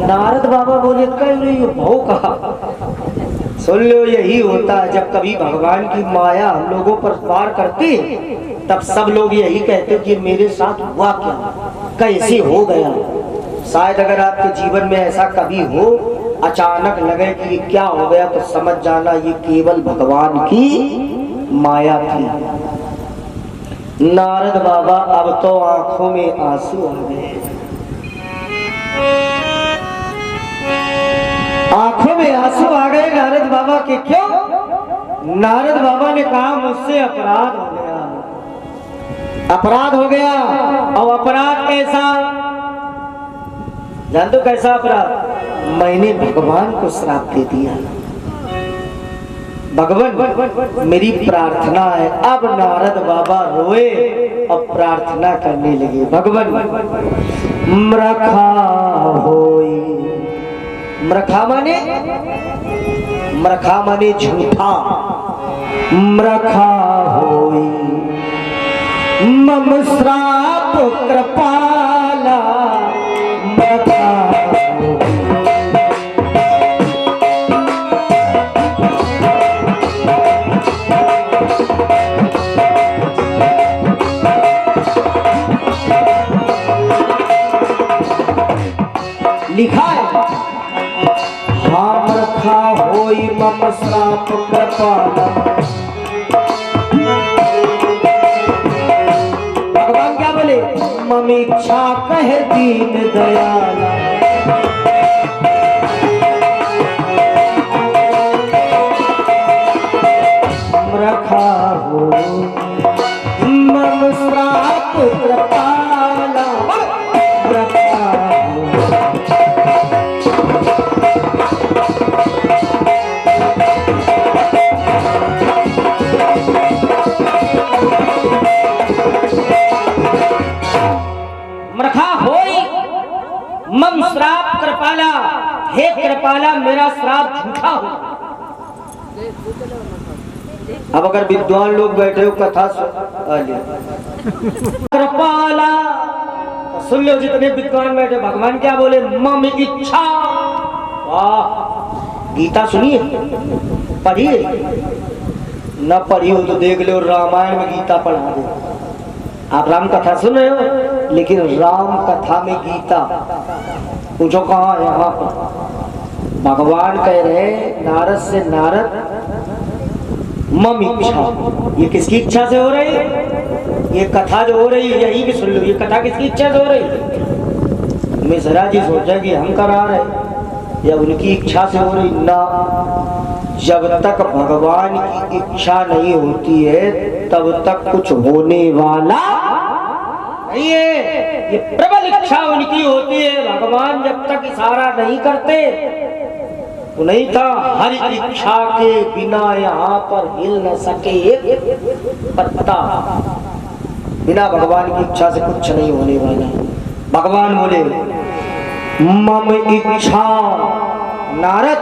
नारद बाबा बोले कहीं भाव कहा सुन लो, यही होता है जब कभी भगवान की माया हम लोगों पर वार करती तब सब लोग यही कहते कि मेरे साथ हुआ क्या, कैसे हो गया। शायद अगर आपके जीवन में ऐसा कभी हो, अचानक लगे कि ये क्या हो गया, तो समझ जाना ये केवल भगवान की माया थी। नारद बाबा अब तो आंखों में आंसू आ गए, आंखों में आंसू आ गए नारद बाबा के। क्यों? नारद बाबा ने कहा मुझसे अपराध हो गया, अपराध हो गया। और अपराध कैसा जान दो, कैसा अपराध? मैंने भगवान को श्राप दे दिया। भगवान मेरी प्रार्थना है। अब नारद बाबा रोए और प्रार्थना करने लगे, भगवान मरखा होई। मरखा माने झूठा। मरखा होई मम श्राप कृपाला। मरखा लिखा है, हाँ रखा होई मम श्राप कृपाला। भगवान क्या बोले? मम इच्छा कह दीन दयाला। रखा हो मम श्राप कृपाला। रखा मम श्राप कृपाला, हे कृपाला मेरा श्राप झूठा हो। अब अगर विद्वान लोग बैठे हो कथा कृपाला तो सुन लो, जितने विद्वान बैठे। भगवान क्या बोले? मम इच्छा। वाह, गीता सुनिए, पढ़िए। न पढ़ी हो तो देख लो, रामायण में गीता पढ़ा दे। आप राम कथा सुन रहे हो, लेकिन राम कथा में गीता पूछो कहाँ? यहाँ पर भगवान कह रहे नारद से, नारद मम इच्छा। ये किसकी इच्छा से हो रही है? ये कथा जो हो रही है, यही भी सुन लो, ये कथा किसकी इच्छा से हो रही है? मिश्रा जी सोचा कि हम करा रहे या उनकी इच्छा से हो रही? ना, जब तक भगवान की इच्छा नहीं होती है तब तक कुछ होने वाला नहीं है। ये प्रबल इच्छा उनकी होती है। भगवान जब तक इशारा नहीं करते तो नहीं था। हर इच्छा के बिना यहाँ पर हिल न सके एक पत्ता। बिना भगवान की इच्छा से कुछ नहीं होने वाला। भगवान बोले मम इच्छा। नारद,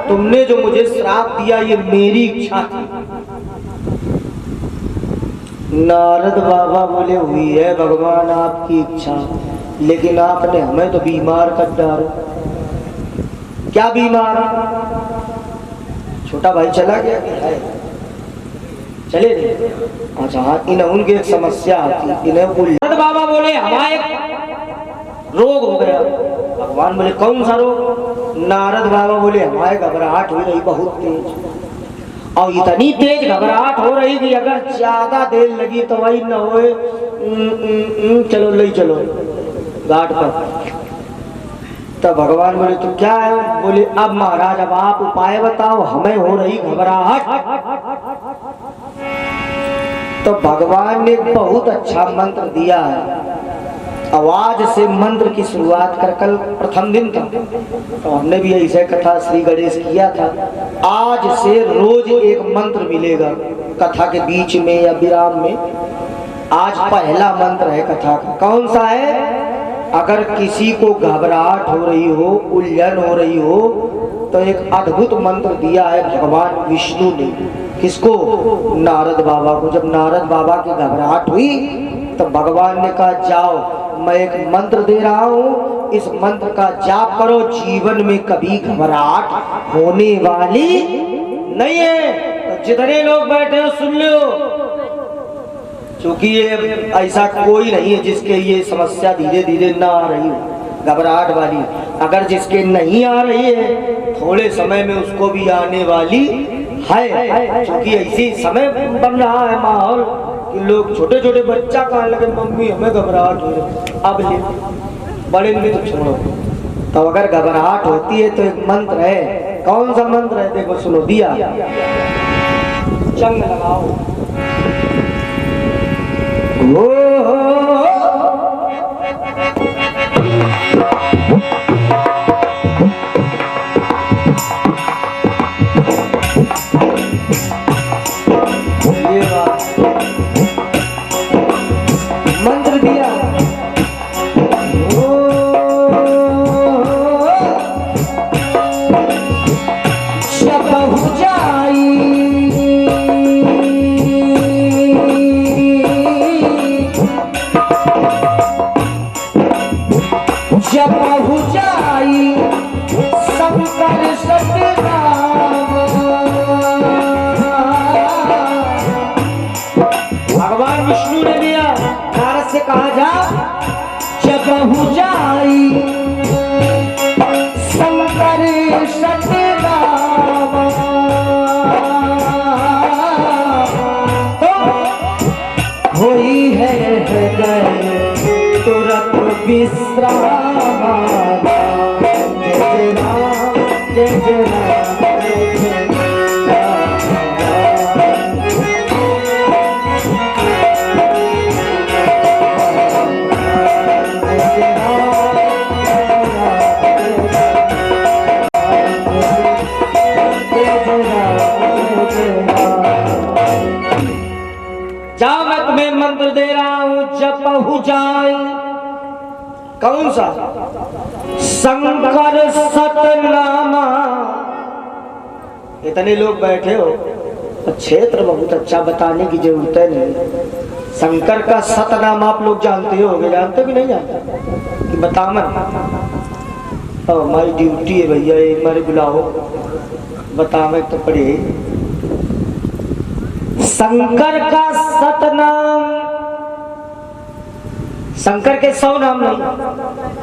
तुमने जो मुझे श्राप दिया ये मेरी इच्छा थी। नारद बाबा बोले हुई है भगवान आपकी इच्छा, लेकिन आपने हमें तो बीमार कर डाला। क्या बीमार? छोटा भाई चला गया कि है? चले गए। अच्छा हाँ, इन्हें उनकी एक समस्या आती, इन्हें नारद बाबा बोले हमारे रोग हो गया। भगवान बोले कौन सा रोग? नारद बाबा बोले हमारे घबराहट हो रही बहुत तेज, और इतनी तेज घबराहट हो रही कि अगर ज्यादा देर लगी तो वही न होए, चलो ले चलो घाट पर। तब भगवान बोले तो क्या है? बोले अब महाराज अब आप उपाय बताओ, हमें हो रही घबराहट। तो भगवान ने बहुत अच्छा मंत्र दिया है। आवाज से मंत्र की शुरुआत कर, कल प्रथम दिन था तो हमने भी ऐसे कथा श्री गणेश किया था। आज से रोज एक मंत्र मिलेगा कथा के बीच में या विराम में। आज पहला मंत्र है कथा का। कौन सा है? अगर किसी को घबराहट हो रही हो, उलझन हो रही हो, तो एक अद्भुत मंत्र दिया है भगवान विष्णु ने। किसको? नारद बाबा को। जब नारद बाबा की घबराहट हुई तो भगवान ने कहा जाओ मैं एक मंत्र दे रहा हूँ, इस मंत्र का जाप करो, जीवन में कभी घबराहट होने वाली नहीं है। तो जितने लोग बैठे हो सुन लो, क्योंकि ये ऐसा कोई नहीं है जिसके ये समस्या धीरे धीरे ना आ रही हो घबराहट वाली। अगर जिसके नहीं आ रही है थोड़े समय में उसको भी आने वाली है, क्योंकि ऐसी समय बन रहा है माहौल कि लोग छोटे छोटे बच्चा कहने लगे मम्मी हमें घबराहट हो रही। अब ले बड़े में तो छोड़ो। तो अगर घबराहट होती है तो एक मंत्र है। कौन सा मंत्र है? देखो सुनो, दिया चंग लगाओ। मंत्र दिया जब हो जाई जब हो जाई शंकर सतनाम। भगवान विष्णु ने दिया, नारद से कहा जा जब हो जाई शंकर सतनाम तो होई है हृदय तुरंत विश्राम। जय राम जय जय राम जय जय जाओ मैं तुम्हें मंत्र दे रहा हूं, जप हो जाए। कौन सा? शंकर सतनामा। इतने लोग बैठे हो तो क्षेत्र बहुत अच्छा बताने की जरूरत है नहीं। शंकर का सतनाम आप लोग जानते हो, जानते कि नहीं जानते? कि बता मत। हमारी ड्यूटी है भैया, एक बार बुलाओ बता मैं तो पड़े। शंकर का सतनाम, शंकर के 100 नाम नहीं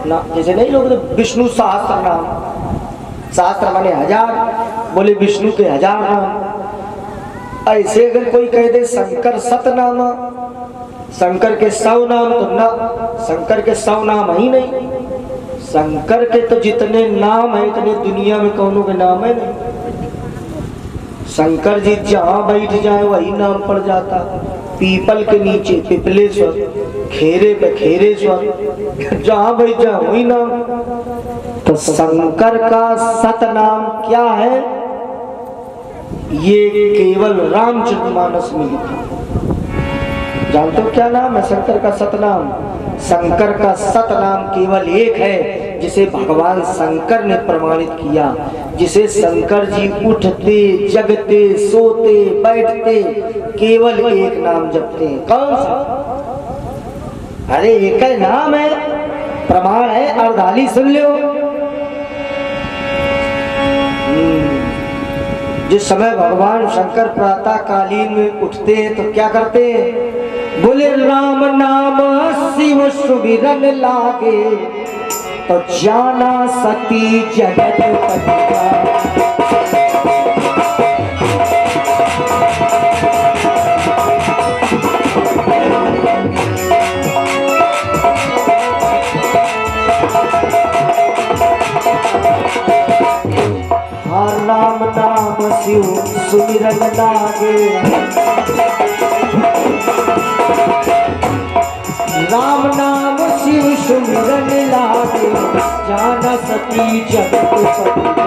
ना, जैसे नहीं लोग विष्णु सहस्त्र नाम, सहस्त्र माने 1000, बोले विष्णु के 1000 नाम। ऐसे अगर कोई कह दे शंकर सतनामा, शंकर के 100 नाम, तो ना शंकर के 100 नाम ही नहीं। शंकर के तो जितने नाम है इतने दुनिया में कौनों के नाम है नहीं। शंकर जी जहाँ बैठ जाए वही नाम पड़ जाता। पीपल के नीचे पिपलेश्वर, खेरे पे खेरेश्वर, जहाँ बैठ जाए वही नाम। तो शंकर का सतनाम क्या है? ये केवल रामचरितमानस में लिखा। जानते हो क्या नाम है शंकर का सतनाम? शंकर का सतनाम केवल एक है जिसे भगवान शंकर ने प्रमाणित किया, जिसे शंकर जी उठते जगते सोते बैठते केवल एक नाम जपते हैं। कौन सा? अरे एक ही नाम है, प्रमाण है, अर्धाली सुन लो। जिस समय भगवान शंकर प्रातः कालीन में उठते हैं तो क्या करते हैं? बोले राम नाम शिव सुमिरन लागे, तो जाना सती जगत पतिता। हर राम नाम शिव सुमिरन लागे, राम नाम शिव सुमिरन लागे, जाना सती जगत पतिता।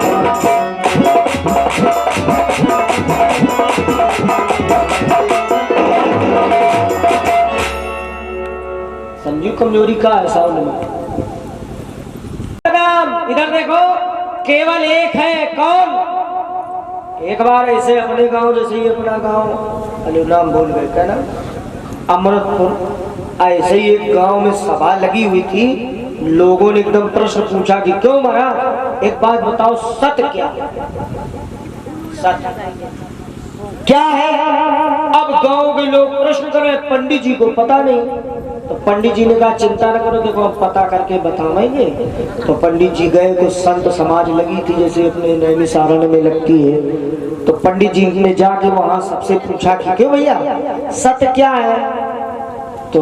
समझी कमजोरी का है साउंड में। इधर देखो, केवल एक है, कौन? एक बार ऐसे अपने गांव, जैसे ही अपना गांव, अरे नाम भूल गए क्या ना, अमृतपुर, ऐसे ही एक गांव में सभा लगी हुई थी। लोगों ने एकदम प्रश्न पूछा कि क्यों महाराज, एक बात बताओ, सत्य क्या है? सत्य क्या है? अब गांव के लोग प्रश्न कर रहे, पंडित जी को पता नहीं। तो पंडित जी ने कहा चिंता न करो, देखो हम पता करके बताएंगे। तो पंडित जी गए, कुछ संत समाज लगी थी जैसे अपने नैमिषारण्य में लगती है। तो पंडित जी ने जाके वहां सबसे पूछा कि क्यों भैया सत्य क्या है? तो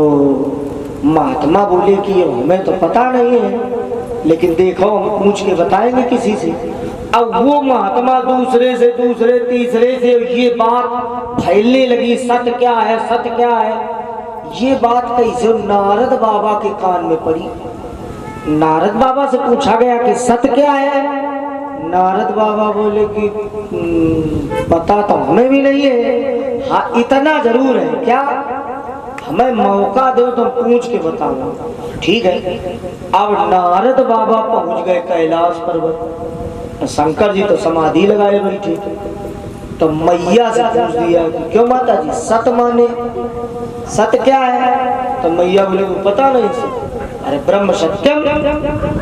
महात्मा बोले कि हमें तो पता नहीं है, लेकिन देखो हम पूछ के बताएंगे किसी से। अब वो महात्मा दूसरे से, दूसरे तीसरे से ये बात फैलने लगी, सत्य क्या है, सत्य क्या है। ये बात कैसे नारद बाबा के कान में पड़ी। नारद बाबा से पूछा गया कि सत्य क्या है। नारद बाबा बोले कि पता तो हमें भी नहीं है, हाँ इतना जरूर है, क्या हमें मौका दो तो पूछ के बताऊंगा। ठीक है। अब नारद बाबा पहुंच गए कैलाश पर्वत। शंकर जी तो समाधि लगाए बैठे। तो मैया से पूछ दिया कि क्यों माता जी सत्य माने, सत्य क्या है? तो मैया बोले पता नहीं से। अरे ब्रह्म सत्यम,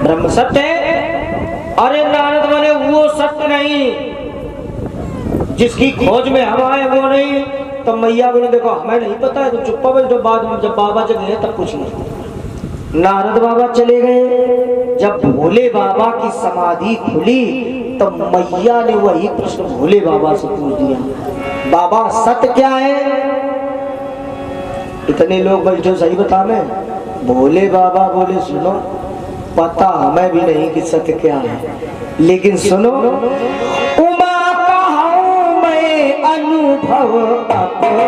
ब्रह्म सत्य है। अरे नारद बोले वो सत्य नहीं, जिसकी खोज में हम आए वो नहीं। तो मैया बोले देखो हमें नहीं पता है, तो चुप बैठो, बाद में जब बाबा जब गए तब पूछ लेंगे। नारद बाबा चले गए। जब भोले बाबा की समाधि खुली तो मैया ने वही प्रश्न भोले बाबा से पूछ दिया, बाबा सत्य क्या है? इतने लोग बैठे, सही बता मैं। भोले बाबा बोले सुनो, पता हमें भी नहीं कि सत्य क्या है, लेकिन सुनो, उमा कहूं मैं अनुभव अपना।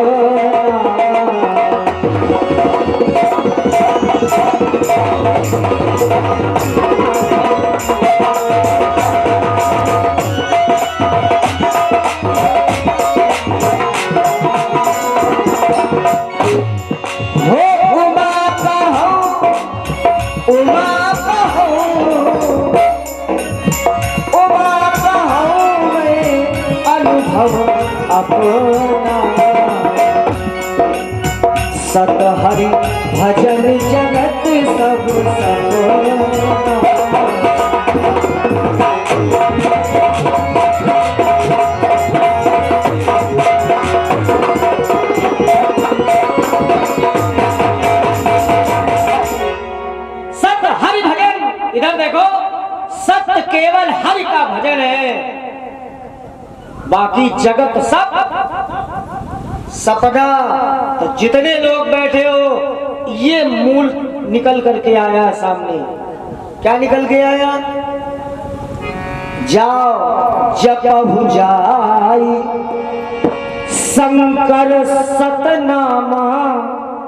अपना सत हरि भजन जगत सब सत हरि भजन। इधर देखो, सत्य केवल हरि का भजन है, बाकी जगत सब सपना। तो जितने लोग बैठे हो, ये मूल निकल करके आया सामने। क्या निकल के आया? जाओ जपहु जाई शंकर सतनामा।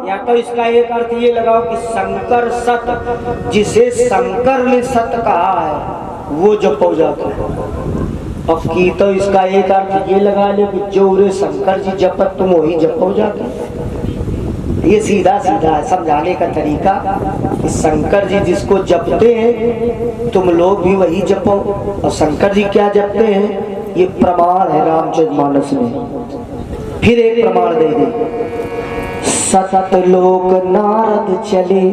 या तो इसका एक अर्थ ये लगाओ कि शंकर सत, जिसे शंकर ने सत कहा है वो जपो जाता है। अब की तो इसका एक अर्थ ये लगा ले कि जो रे शंकर जी जपत तुम वही जपो जाते। ये सीधा सीधा है समझाने का तरीका कि शंकर जी जिसको जपते हैं तुम लोग भी वही जपो। और शंकर जी क्या जपते हैं ये प्रमाण है रामचरितमानस में। फिर एक प्रमाण दे दे, सतलोक नारद चले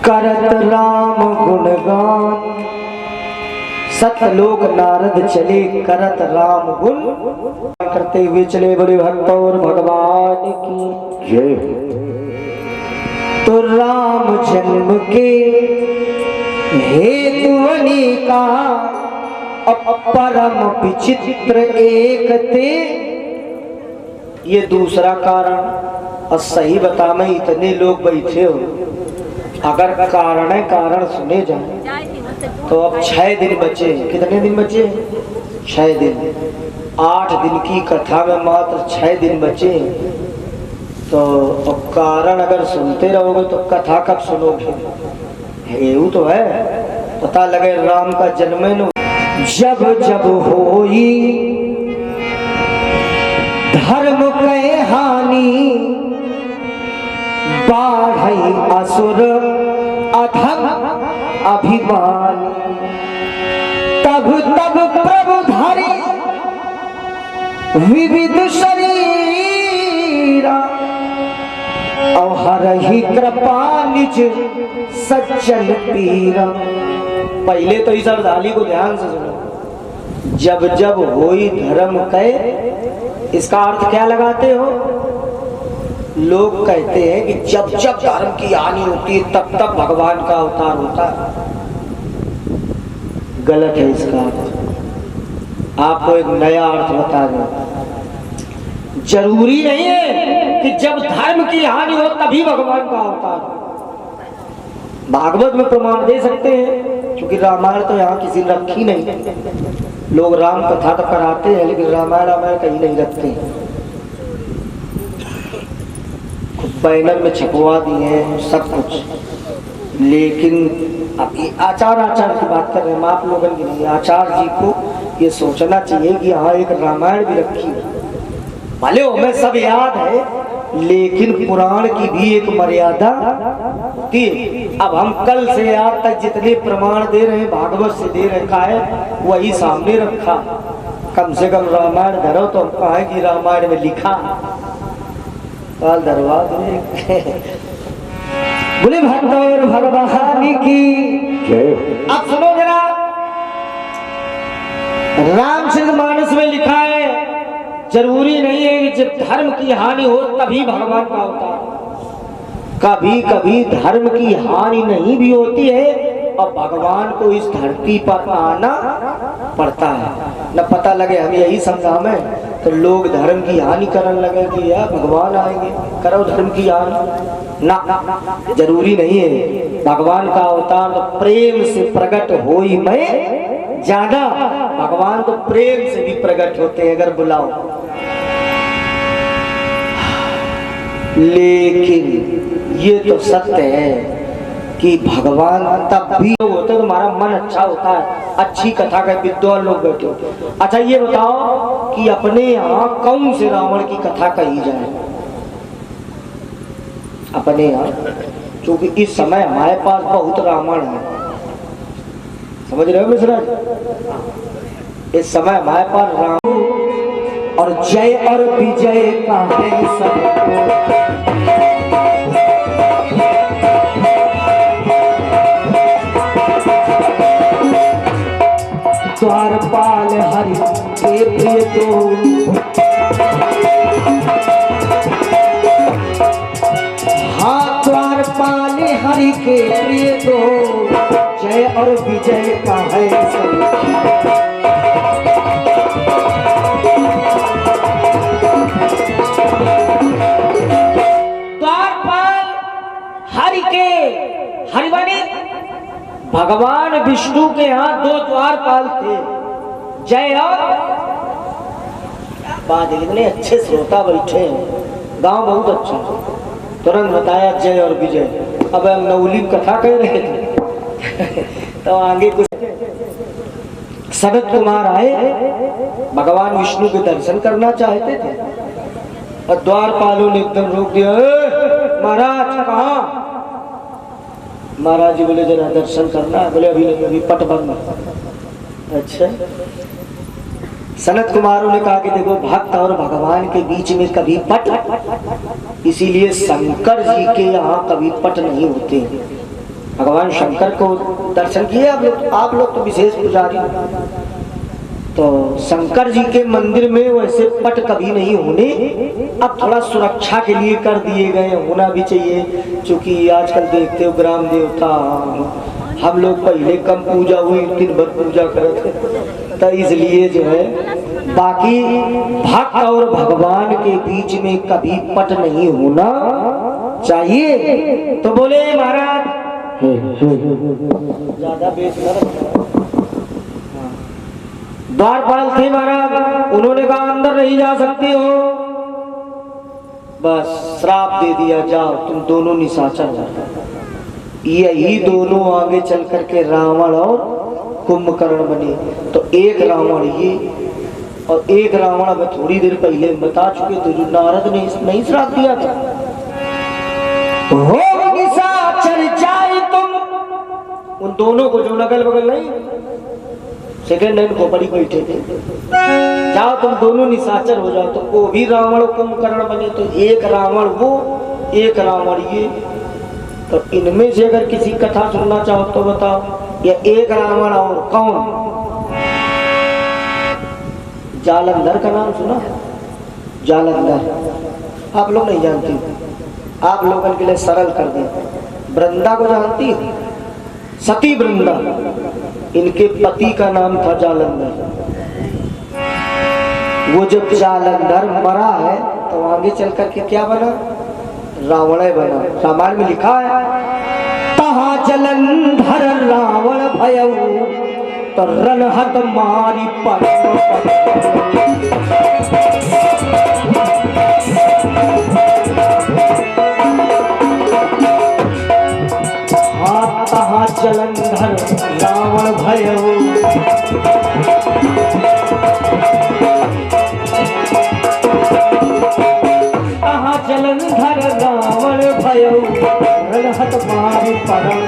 करत राम गुणगान। सतलोक नारद चले करत राम गुण करते हुए चले बड़े भक्त और भगवान की जय। तो राम जन्म के हेतु अनेका परम विचित्र एक थे। ये दूसरा कारण। और सही बता मैं, इतने लोग बैठे हो, अगर कारण सुने जाए तो अब 6 दिन बचे। कितने दिन बचे? 6 दिन। 8 दिन की कथा में मात्र 6 दिन बचे। तो अब कारण अगर सुनते रहोगे तो कथा कब सुनोगे? ये तो है। पता लगे राम का जन्म न जब जब होई धर्म के हानि बाढ़ई असुर अधम अभिमान तब तब प्रभु धरि विविध शरीरा और हरहि कृपा निज सज्जन पीरा। पहले तो इस अर्धाली को ध्यान से सुनो। जब जब होई धर्म कहे, इसका अर्थ क्या लगाते हो? लोग कहते हैं कि जब जब धर्म की हानि होती है तब तब भगवान का अवतार होता है। गलत है इसका अर्थ। आपको एक नया अर्थ बता दें। जरूरी नहीं है कि जब धर्म की हानि हो तभी भगवान का अवतार हो। भागवत में प्रमाण दे सकते हैं, क्योंकि रामायण तो यहाँ किसी ने रखी नहीं। लोग राम कथा तो कराते हैं लेकिन रामायण कहीं नहीं रखते। बैनर में छपवा दिए हैं सब कुछ, लेकिन अब आचार की बात कर रहे हैं, आप लोगों की नहीं। आचार्य जी को ये सोचना चाहिए कि हाँ एक रामायण भी रखी है। भले हमें सब याद है, लेकिन पुराण की भी एक मर्यादा होती है। अब हम कल से आज तक जितने प्रमाण दे रहे हैं भागवत से दे रखा है, वही सामने रखा। कम से कम रामायण धरो तो हम कहें कि रामायण में लिखा। काल दरबार बोले भक्त और भगवान की। अब सुनो जरा, रामचरितमानस में लिखा है जरूरी नहीं है कि जब धर्म की हानि हो तभी भगवान का अवतार। कभी कभी धर्म की हानि नहीं भी होती है और भगवान को इस धरती पर आना पड़ता है। न पता लगे हम यही समझावें तो लोग धर्म की हानि करने लगे कि यार भगवान आएंगे, करो धर्म की हानि। ना, जरूरी नहीं है। भगवान का अवतार तो प्रेम से प्रकट होई मैं ज्यादा। भगवान तो प्रेम से भी प्रकट होते हैं अगर बुलाओ। लेकिन ये तो सत्य है कि भगवान तब भी होते तो हमारा मन अच्छा होता है। अच्छी कथा का विद्वान लोग बैठे होते। अच्छा ये बताओ कि अपने यहाँ कौन से रावण की कथा कही जाए अपने यहाँ? क्योंकि इस समय हमारे पास बहुत रावण है, समझ रहे हो मिश्रा? इस समय हमारे पास राम और जय और विजय का है सबको। द्वारपाल हरि के प्रिय दो, हाँ द्वारपाल हरि के प्रिय दो, जय और विजय का है सब। द्वारपाल हरि के, हरिवाणी भगवान विष्णु के यहाँ दो द्वारपाल थे, जय और बात। इतने अच्छे श्रोता बैठे हैं, गांव बहुत अच्छा, तुरंत बताया जय और विजय। अब हम नवली कथा कह रहे थे तो आगे कुछ सनत कुमार आए, भगवान विष्णु के दर्शन करना चाहते थे और द्वारपालों ने एकदम रोक दिया। महाराज कहाँ? महाराज जी बोले जरा दर्शन करना है। बोले अभी नहीं, अभी पट बंद। अच्छा, सनत कुमारों ने कहा कि देखो भक्त और भगवान के बीच में कभी पट, इसीलिए शंकर जी के यहाँ कभी पट नहीं होते। भगवान शंकर को दर्शन किए आप लोग तो विशेष पुजारी, तो शंकर जी के मंदिर में वैसे पट कभी नहीं होने। अब थोड़ा सुरक्षा के लिए कर दिए गए, होना भी चाहिए, क्योंकि आजकल देखते हो ग्राम देवता, हम लोग पहले कम पूजा हुई, दिन भर पूजा करते, तो इसलिए जो है बाकी भक्त और भगवान के बीच में कभी पट नहीं होना चाहिए। तो बोले महाराज ज्यादा बेच द्वारपाल थे महाराज, उन्होंने कहा अंदर नहीं जा सकते हो, बस श्राप दे दिया, जाओ तुम दोनों निशाचर हो। यही दोनों आगे चल करके रावण और कुंभकर्ण बने। तो एक रावण ये और एक रावण अब थोड़ी देर पहले बता चुके थे, जो नारद ने नहीं श्राप दिया था, हो निशाचर जाए तुम। उन दोनों को जो अगल बगल नहीं सेकंड हैंड खोपड़ी बैठे थे, जाओ तुम दोनों निशाचर हो जाओ। तो वो भी रावण कुंभकर्ण बने। तो एक रावण वो, एक रावण ये। तो इनमें से अगर किसी कथा सुनना चाहो तो बताओ, या एक रावण और कौन? जालंधर का नाम सुना? जालंधर आप लोग नहीं जानते, आप लोगों के लिए सरल कर दे। वृंदा को जानती है? सती वृंदा, इनके पति का नाम था जालंधर। वो जब जालंधर मरा है तो आगे चल करके क्या बना? रावण बना। रामायण में लिखा है, तहा जलंधर रावण भयऊ तो रणहत मारी पर। तहा जलंधर रावण भयऊ तहा जलंधर रावण भयऊ रणहत मारी परम।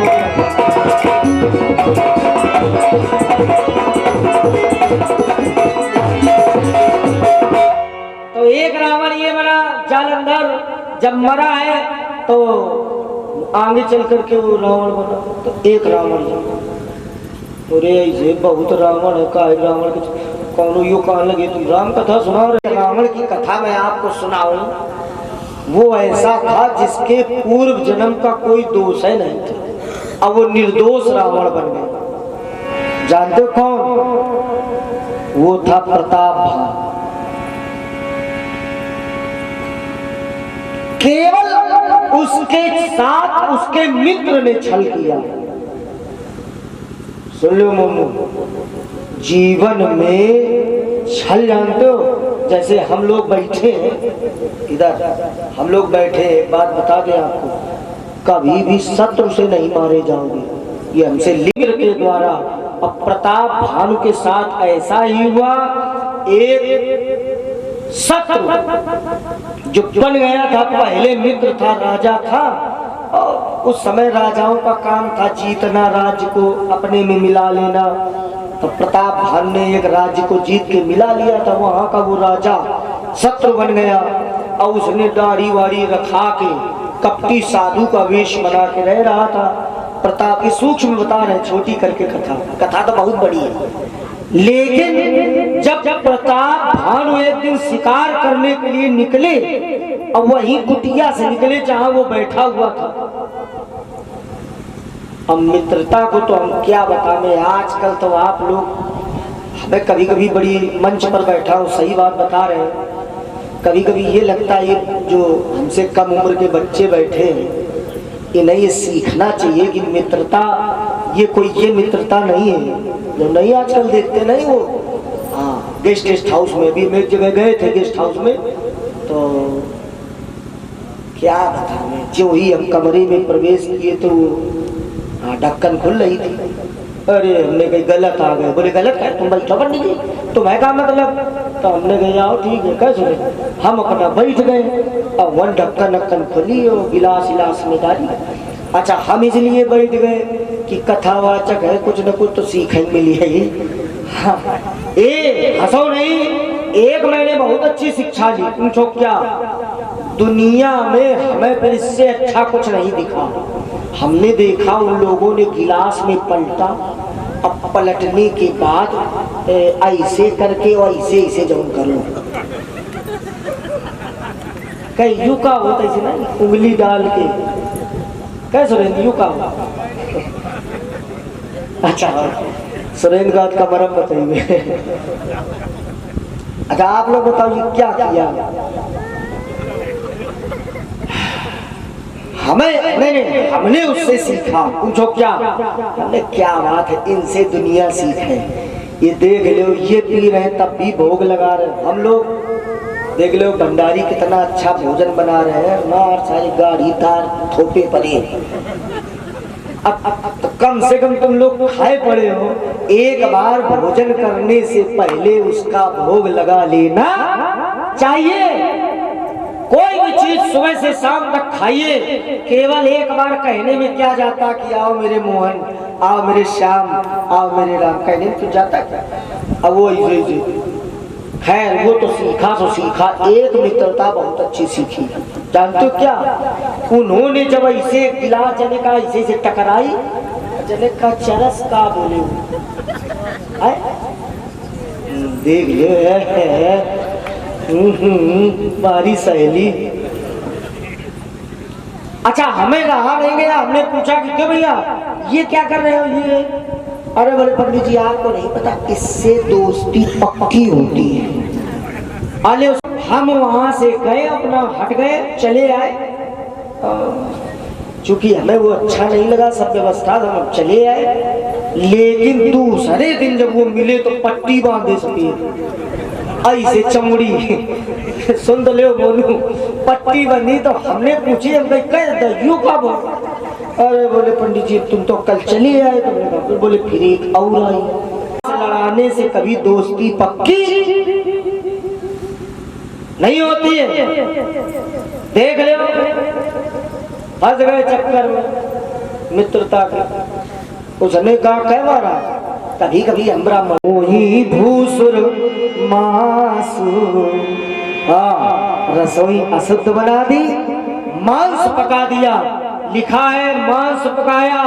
तो एक रावण ये बना, जालंधर जब मरा है तो आगे चल करके वो रावण बना। तो एक रावण अरे ऐसे बहुत रावण है का? रावण के कौन यो कहने लगे तुम राम कथा सुना रहे? रावण की कथा मैं आपको सुनाऊं, वो ऐसा था जिसके पूर्व जन्म का कोई दोष है नहीं था, अब वो निर्दोष रावण बन गया। जानते हो कौन? वो था प्रताप भान। केवल उसके साथ उसके मित्र ने छल किया। सुन लो मोमू, जीवन में छल जानते हो? जैसे हम लोग बैठे हैं इधर, हम लोग बैठे, एक बात बता दें आपको, कभी भी शत्रु से नहीं मारे जाओगे, ये हमसे लिख के द्वारा। अब प्रताप भानु के साथ ऐसा ही हुआ। एक शत्रु जो बन गया था, पहले मित्र था, राजा था, और उस समय राजाओं का काम था जीतना, राज्य को अपने में मिला लेना। तो प्रताप भानु ने एक राज्य को जीत के मिला लिया था, वहां का वो राजा शत्रु बन गया। और उसने दाढ़ी वाड़ी रखा के कपटी साधु का वेश बना के रह रहा था। प्रताप की सूक्ष्म बता रहे, छोटी करके कथा तो बहुत बड़ी है। लेकिन जब प्रताप भानु एक दिन शिकार करने के लिए निकले, अब वही कुटिया से निकले जहां वो बैठा हुआ था। अब मित्रता को तो हम क्या बताएं, आजकल तो आप लोग, हमें कभी कभी बड़ी मंच पर बैठा हूँ, सही बात बता रहे हैं, कभी कभी ये लगता है ये जो हमसे कम उम्र के बच्चे बैठे हैं, इन्हें ये सीखना चाहिए कि मित्रता ये कोई ये मित्रता नहीं है जो नहीं आजकल देखते नहीं। वो हाँ, गेस्ट हाउस में भी एक जगह गए थे, गेस्ट हाउस में, तो क्या बताएं, जो ही हम कमरे में प्रवेश किए तो ढक्कन खुल रही थी। अरे हमने कही गलत आ गए। बोले गलत है? तुम बैठो पंडित जी, तो मैं कहा मतलब? तो हमने कहा आओ ठीक है, कैसे? हम अपना बैठ गए और वन ढक्कन खुली और गिलास इलास में डाली। अच्छा, हम इसलिए बैठ गए कि कथावाचक है, कुछ न कुछ तो सीखने मिली है। हाँ, हंसो नहीं, एक मैंने बहुत अच्छी शिक्षा ली। पूछो क्या? दुनिया में हमें फिर इससे अच्छा कुछ नहीं दिखा। हमने देखा उन लोगों ने गिलास में पलटा, अब पलटने के बाद ऐसे करके और ऐसे जम कर लो, कहीं यू का होता है ना, उंगली डाल के कैसे सुरेंद्र यू का हो? अच्छा, सुरेंद्र गात का मरम बताइए। अच्छा आप लोग बताओ ये क्या किया? हमने उससे सीखा। पूछो क्या? हमने क्या बात है, इनसे दुनिया सीखे। ये देख लो, ये पी रहे हैं तब भी भोग लगा रहे। हम लोग देख लो, भंडारी कितना अच्छा भोजन बना रहे हैं, मार सारी गाड़ी तार थोपे पड़े। अब तो कम से कम तुम लोग खाए पड़े हो, एक बार भोजन करने से पहले उसका भोग लगा लेना चाहिए। कोई भी चीज सुबह से शाम तक खाइए, केवल एक बार कहने में क्या जाता कि आओ मेरे मोहन, आओ मेरे श्याम, आओ मेरे राम, कहने में तो जाता क्या। अब वो खैर वो तो सीखा, एक मित्रता बहुत अच्छी सीखी। जानते हो क्या, उन्होंने जब ऐसे गिलास जने का ऐसे से टकराई, जने का चरस का बोले देख ले बारी सहेली। अच्छा हमें रहा नहीं गया, हमने पूछा कि क्यों भैया ये क्या कर रहे हो ये। अरे बोले पंडित जी आपको नहीं पता, इससे दोस्ती पक्की होती है। अरे हम वहां से गए, अपना हट गए, चले आए, चूंकि हमें वो अच्छा नहीं लगा सब व्यवस्था, हम चले आए। लेकिन दूसरे दिन जब वो मिले तो पट्टी बांधे सके ऐसे चमड़ी सुन तो ले बोलू, पट्टी बंधी। तो हमने पूछी, हम कह यू का बोल। अरे बोले पंडित जी तुम तो कल चले आए। तुमने कहा, बोले फिर एक और आई। लड़ाने से कभी दोस्ती पक्की नहीं होती है। देख ले फंस गए चक्कर में मित्रता के। उसने कहा कह मारा, कभी कभी हमरा मोही भूसुर मासु, रसोई अशुद्ध बना दी, मांस पका दिया। लिखा है मांस पकाया,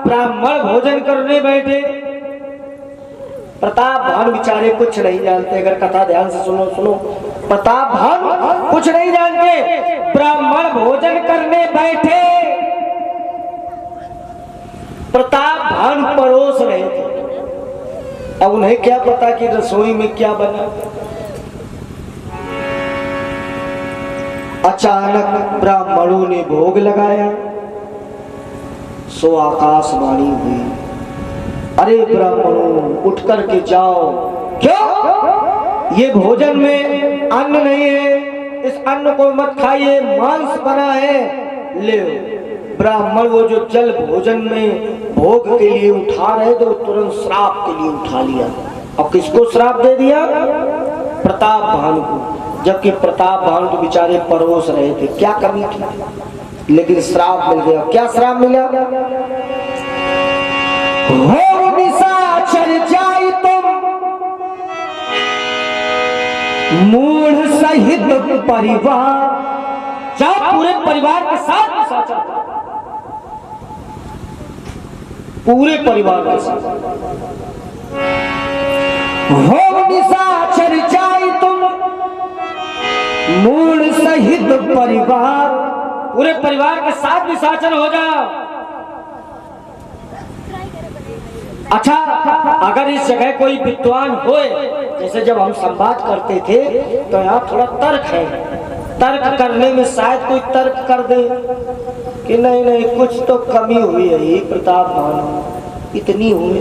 ब्राह्मण भोजन करने बैठे। प्रताप भानु बेचारे कुछ नहीं जानते, अगर कथा ध्यान से सुनो। प्रताप भानु कुछ नहीं जानते, ब्राह्मण भोजन करने बैठे। प्रताप भानु परोस रहे थे, अब उन्हें क्या पता कि रसोई में क्या बना। अचानक ब्राह्मणों ने भोग लगाया, सो आकाशवाणी हुई, अरे ब्राह्मणों उठ करके जाओ। क्यों? ये भोजन में अन्न नहीं है, इस अन्न को मत खाइए, मांस बना है, ले। ब्राह्मण वो जो जल भोजन में भोग के लिए उठा रहे थे, तुरंत श्राप के लिए उठा लिया। अब किसको श्राप दे दिया? प्रताप भानु को। जबकि प्रताप भानु तो बेचारे परोस रहे थे, क्या कमी थी, लेकिन श्राप मिल गया। क्या श्राप मिला? हो निशाचर जाई तुम मूढ़ सहित परिवार, जाओ पूरे परिवार के साथ निशाचर, पूरे परिवार के साथ। हो निशाचर जाई तुम मूढ़ सहित परिवार, पूरे परिवार के साथ निशाचर हो जाओ। अच्छा अगर इस जगह कोई विद्वान होए, जैसे जब हम संवाद करते थे तो यहाँ थोड़ा तर्क है, तर्क करने में शायद कोई तर्क कर दे कि नहीं कुछ तो कमी हुई है, ये प्रताप भानु इतनी हुई।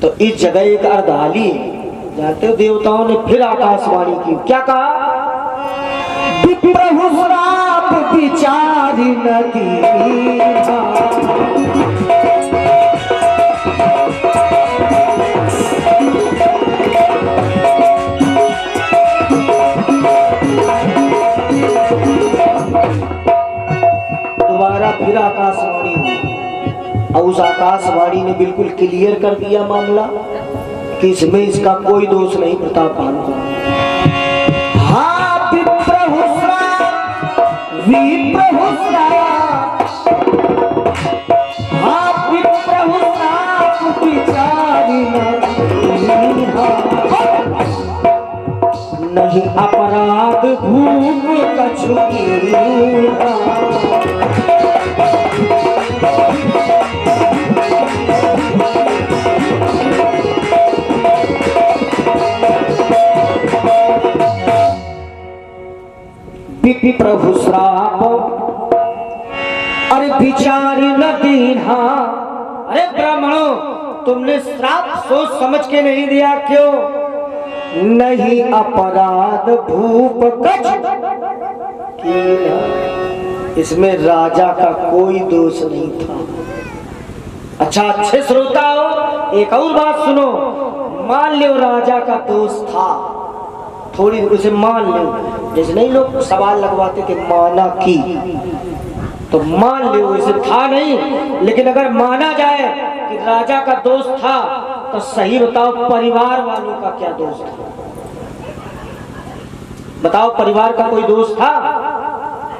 तो इस जगह एक अर्धाली, जानते हो देवताओं ने फिर आकाशवाणी की, क्या कहा? विप्रभु श्राप विचारी नदी, दोबारा फिर आकाशवाणी हुई, और उस आकाशवाणी ने बिल्कुल क्लियर कर दिया मामला कि इसमें इसका कोई दोष नहीं प्रताप भानु को। हाँ विप्रभु श्राप, विप्रभु श्राप, हाँ विप्रभु श्राप विचारी नहीं अपराध भूप कछु प्रभु श्राप, अरे विचारी न दीन्हा। अरे ब्राह्मणों तुमने श्राप सोच समझ के नहीं दिया, क्यों? नहीं अपराध भूप कछ कीन्हा, इसमें राजा का कोई दोष नहीं था। अच्छा, अच्छे श्रोता हो, एक और बात सुनो। मान लो राजा का दोष था, थोड़ी उसे मान लो। जैसे नहीं लोग सवाल लगवाते थे माना की, तो मान लो इसे था नहीं, लेकिन अगर माना जाए कि राजा का दोष था, तो सही बताओ परिवार वालों का क्या दोष था? बताओ, परिवार का कोई दोष था?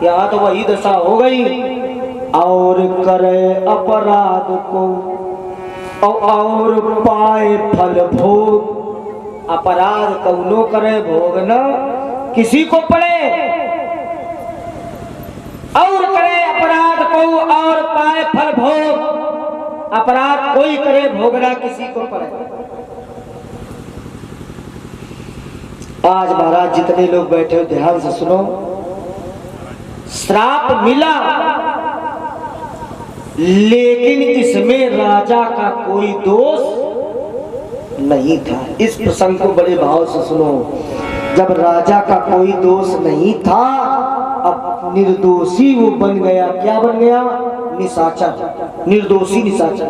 यहाँ तो वही दशा हो गई। और करे अपराध को और पाए फल भोग। अपराध कौनो करे भोग न किसी को पड़े, और करे अपराध को और पाए फल भोग। अपराध कोई करे भोगना किसी को पड़े। आज महाराज जितने लोग बैठे हो ध्यान से सुनो। श्राप मिला, लेकिन इसमें राजा का कोई दोष नहीं था। इस प्रसंग को बड़े भाव से सुनो। जब राजा का कोई दोष नहीं था, अब निर्दोषी वो बन गया। क्या बन गया? निशाचर, निर्दोषी निशाचर।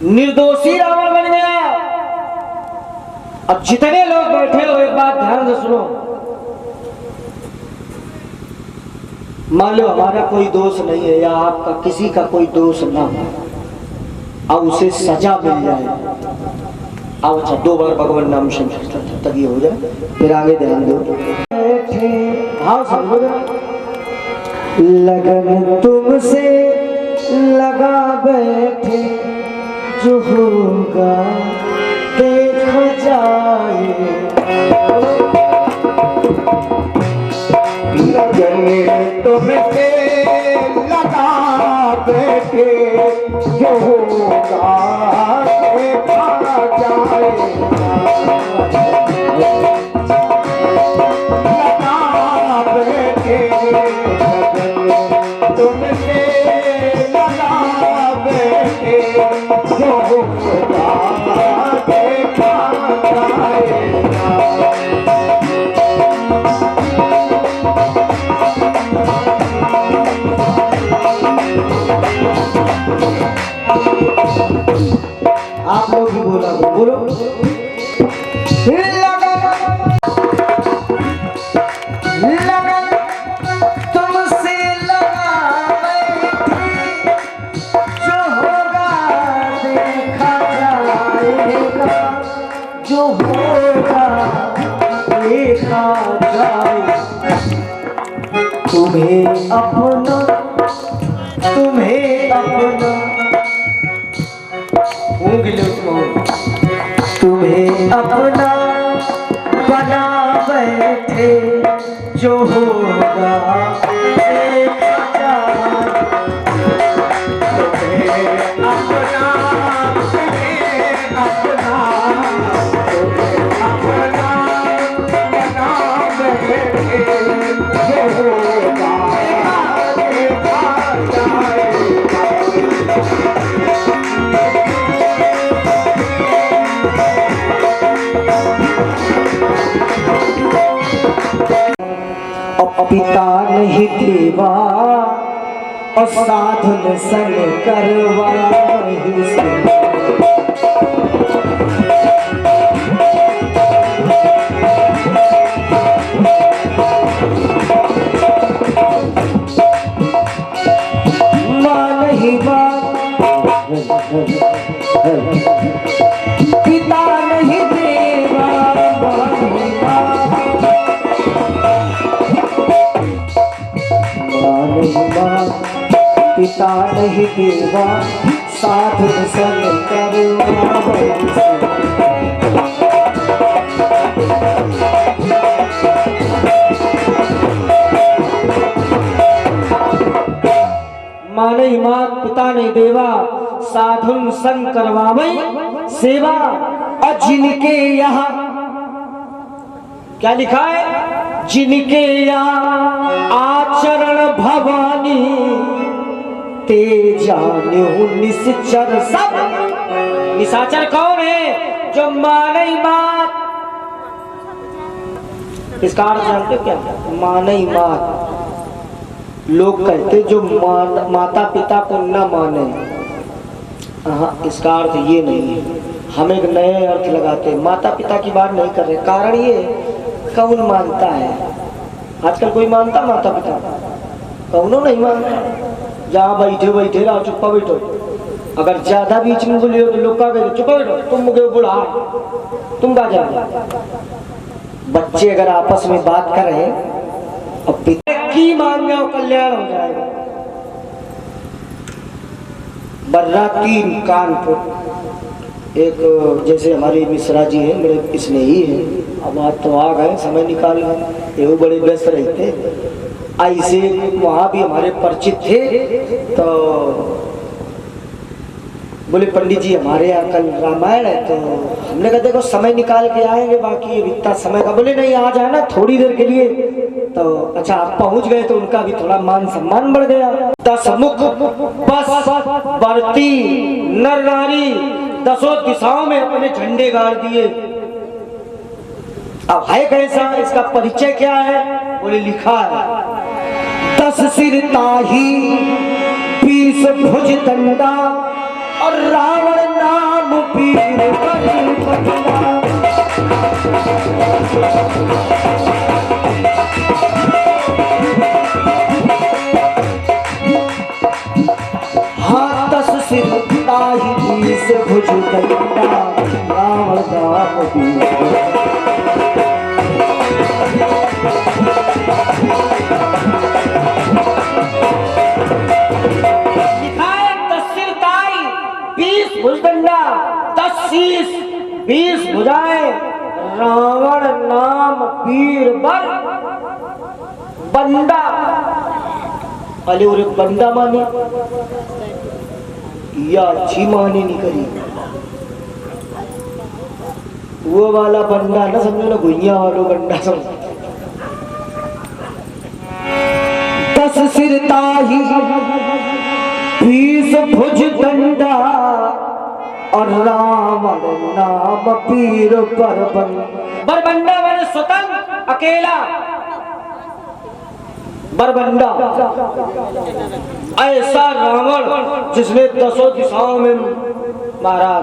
निर्दोषी रावण बन गया। अब जितने लोग बैठे हो एक बात ध्यान से सुनो। मान लो हमारा कोई दोष नहीं है, या आपका किसी का कोई दोष ना हो, अब उसे सजा मिल जाए। अब अच्छा, 2 बार भगवान नाम संकीर्तन तक ये हो जाए, फिर आगे ध्यान दो। भाव समझो। लगन तुमसे लगा बैठे, जो होगा देखा जाए। लगन तुमसे लगा बैठे, जो होगा देखा जाए। लगा बैठे, लगन तुमसे लगा बैठे, जो होगा देखा जाएगा। आप लोग भी बोला, बोलो। लगन तुमसे लगा बैठी, जो होगा देखा जाएगा। जो होगा देखा जाएगा। तुम्हें अपना, तुम्हें अपना, तुम्हें अपना बना बैठे, जो होगा देखा जाएगा। तुम्हें अपना, तुम्हें अपना, तुम्हें अपना बना बैठे, जो होगा देखा जाएगा। पिता नहीं देवा और साधन संग करवा नहीं से। माँ नहीं बात, पिता नहीं देवा, माँ नहीं बात, पिता नहीं देवा, साधु संग करवा। माँ नहीं मात, पिता नहीं देवा, साधु संग करवावई सेवा। और जिनके यहाँ क्या लिखा है? जिनके यहाँ आचरण भवानी ते जान्यो निश्चर सब। निशाचर कौन है? जो माने बात। इसका अर्थ जानते हो क्या? माने बात। लोग कहते जो माता पिता को न माने, हाँ इसका अर्थ ये नहीं है। हम एक नए अर्थ लगाते, माता पिता की बात नहीं कर रहे। कारण ये कौन मानता है? आजकल कोई मानता माता पिता? कौनो नहीं मानता। जहाँ बैठे बैठे रहो, चुप्पा बैठो। अगर ज्यादा बीच में बोलिए तो लोग कहा चुप्पा बैठो, तुम मुझे बुढ़ा, तुम कहा जाओ। बच्चे अगर आपस में बात कर रहे और पिता की मान जाओ, कल्याण हो जाएगा। बर्राती कानपुर एक जैसे हमारे मिश्रा जी हैं, मेरे स्नेही हैं, अब आप तो आ गए, समय निकाल गए, वो बड़े व्यस्त रहते। ऐसे वहाँ भी हमारे परिचित थे। तो बोले पंडित जी हमारे यहाँ कल रामायण है। तो हमने कहा देखो समय निकाल के आएंगे, बाकी ये इतना समय का। बोले नहीं आ जाना थोड़ी देर के लिए। तो अच्छा आप पहुँच गए तो उनका भी थोड़ा मान सम्मान बढ़ गया। 10 मुख बस बरती नर नारी 10 दिशाओं में अपने झंडे गाड़ दिए। अब है कैसा? इसका परिचय क्या है? बोले लिखा है 10 सिर ताही 20 भुज दंडा और रावण नाम वीर बंदा। हाँ 10 सिर ताही 20 भुज दंडा रावण नाम वीर। भुजदंडा 10 शीश 20 भुजाएं, रावण नाम वीर बर बंदा। अरे उरे बंदा माने या अच्छी माने नहीं करी, वो वाला बंदा ना समझो ना, भुइया वालों बंदा समझो। 10 सिर ताही 20 भुज दंडा और रावण नाम पीर बरबंडा मैंने स्वतंत्र अकेला। बरबंडा ऐसा रावण जिसने 10 दिशाओं में मारा।